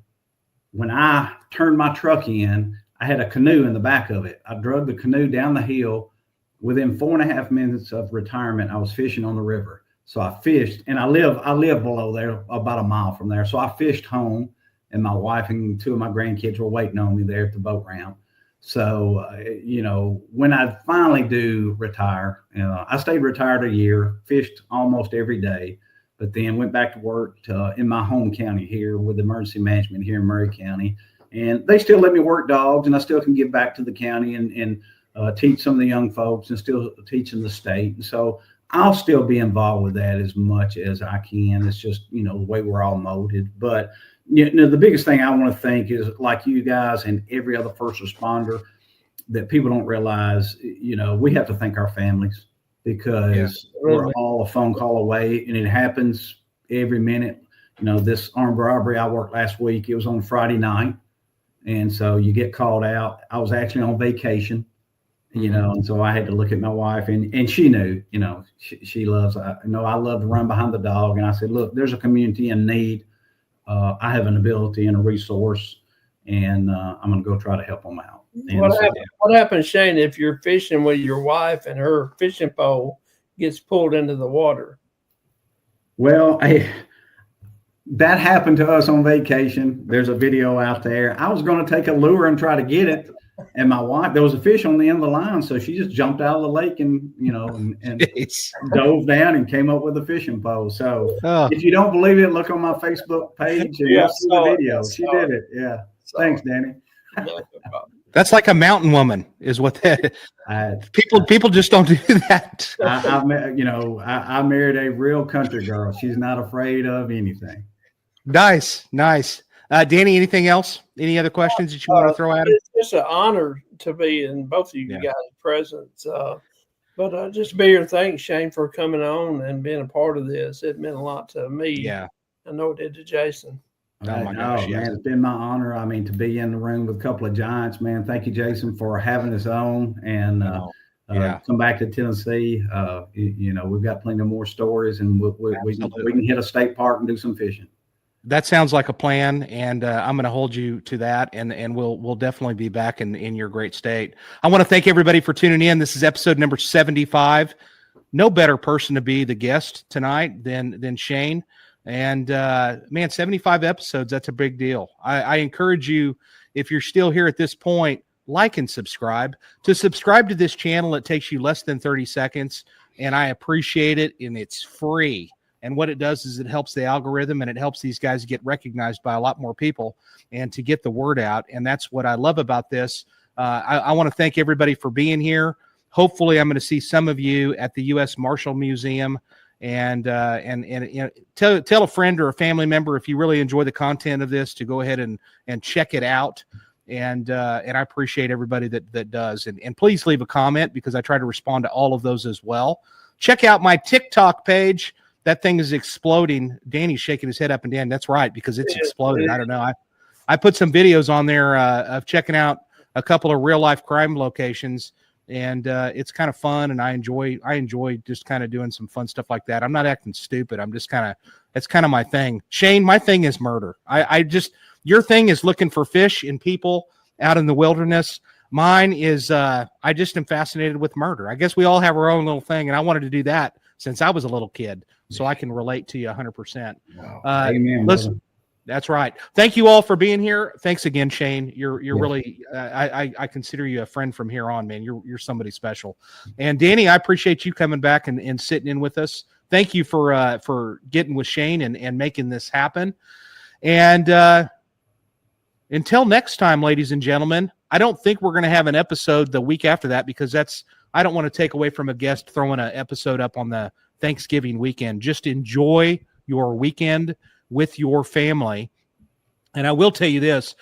B: when I turned my truck in, I had a canoe in the back of it. I drug the canoe down the hill. Within 4.5 minutes of retirement, I was fishing on the river. So I fished, and I live below there, about a mile from there. So I fished home, and my wife and 2 of my grandkids were waiting on me there at the boat ramp. So, when I finally do retire, I stayed retired a year, fished almost every day, but then went back to work in my home county here with emergency management here in Murray County. And they still let me work dogs, and I still can give back to the county and teach some of the young folks and still teaching the state. And so I'll still be involved with that as much as I can. It's just, the way we're all molded. But, the biggest thing I want to think is, like you guys and every other first responder, that people don't realize, we have to thank our families because we're all a phone call away, and it happens every minute. This armed robbery I worked last week, it was on Friday night. And so you get called out. I was actually on vacation, and so I had to look at my wife, and she knew, she loves, I love to run behind the dog. And I said, look, there's a community in need. I have an ability and a resource, and I'm going to go try to help them out. And
C: What happens, Shane, if you're fishing with your wife and her fishing pole gets pulled into the water?
B: Well, that happened to us on vacation. There's a video out there. I was going to take a lure and try to get it. And my wife, there was a fish on the end of the line. So she just jumped out of the lake and dove down and came up with a fishing pole. So if you don't believe it, look on my Facebook page and you'll see the video. She did it. Yeah. Thanks, Danny.
A: That's like a mountain woman is what that people just don't do that.
B: I married a real country girl. She's not afraid of anything.
A: Nice. Danny, anything else? Any other questions that you want to throw at him?
C: It's just an honor to be in both of you guys' presence. But just be here. Thanks, Shane, for coming on and being a part of this. It meant a lot to me.
A: Yeah.
C: I know it did to Jason.
A: Oh my gosh,
B: man, it's been my honor. I mean, to be in the room with a couple of giants, man. Thank you, Jason, for having us on and come back to Tennessee. We've got plenty more stories, and we can hit a state park and do some fishing.
A: That sounds like a plan, and I'm going to hold you to that, and we'll definitely be back in your great state. I want to thank everybody for tuning in. This is episode number 75. No better person to be the guest tonight than Shane. And man, 75 episodes, that's a big deal. I encourage you, if you're still here at this point, like and subscribe. To subscribe to this channel, it takes you less than 30 seconds, and I appreciate it, and it's free. And what it does is it helps the algorithm, and it helps these guys get recognized by a lot more people and to get the word out. And that's what I love about this. I want to thank everybody for being here. Hopefully, I'm going to see some of you at the U.S. Marshall Museum. And tell a friend or a family member, if you really enjoy the content of this, to go ahead and check it out. And I appreciate everybody that does. And please leave a comment, because I try to respond to all of those as well. Check out my TikTok page. That thing is exploding. Danny's shaking his head up and down. That's right, because it's exploded. I don't know. I put some videos on there of checking out a couple of real life crime locations. And it's kind of fun, and I enjoy just kind of doing some fun stuff like that. I'm not acting stupid. I'm just it's kind of my thing. Shane, my thing is murder. Your thing is looking for fish and people out in the wilderness. Mine is I just am fascinated with murder. I guess we all have our own little thing, and I wanted to do that since I was a little kid, so I can relate to you 100%.
B: Wow. Amen.
A: Listen. That's right. Thank you all for being here. Thanks again, Shane. You're really, I consider you a friend from here on, man. You're somebody special. And Danny, I appreciate you coming back and sitting in with us. Thank you for getting with Shane and making this happen. And until next time, ladies and gentlemen, I don't think we're going to have an episode the week after that, because I don't want to take away from a guest throwing an episode up on the Thanksgiving weekend. Just enjoy your weekend with your family. And I will tell you this,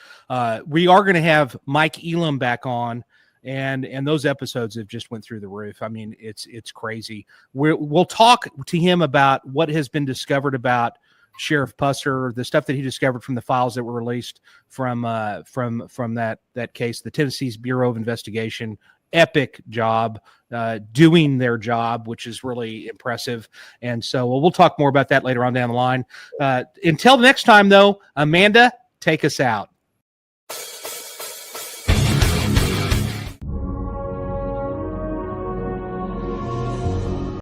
A: we are going to have Mike Elam back on, and those episodes have just went through the roof. I mean, it's crazy. We'll talk to him about what has been discovered about Sheriff Pusser, the stuff that he discovered from the files that were released from that case, the Tennessee's Bureau of Investigation. Epic job doing their job, which is really impressive. And so we'll talk more about that later on down the line. Until next time, though, Amanda, take us out.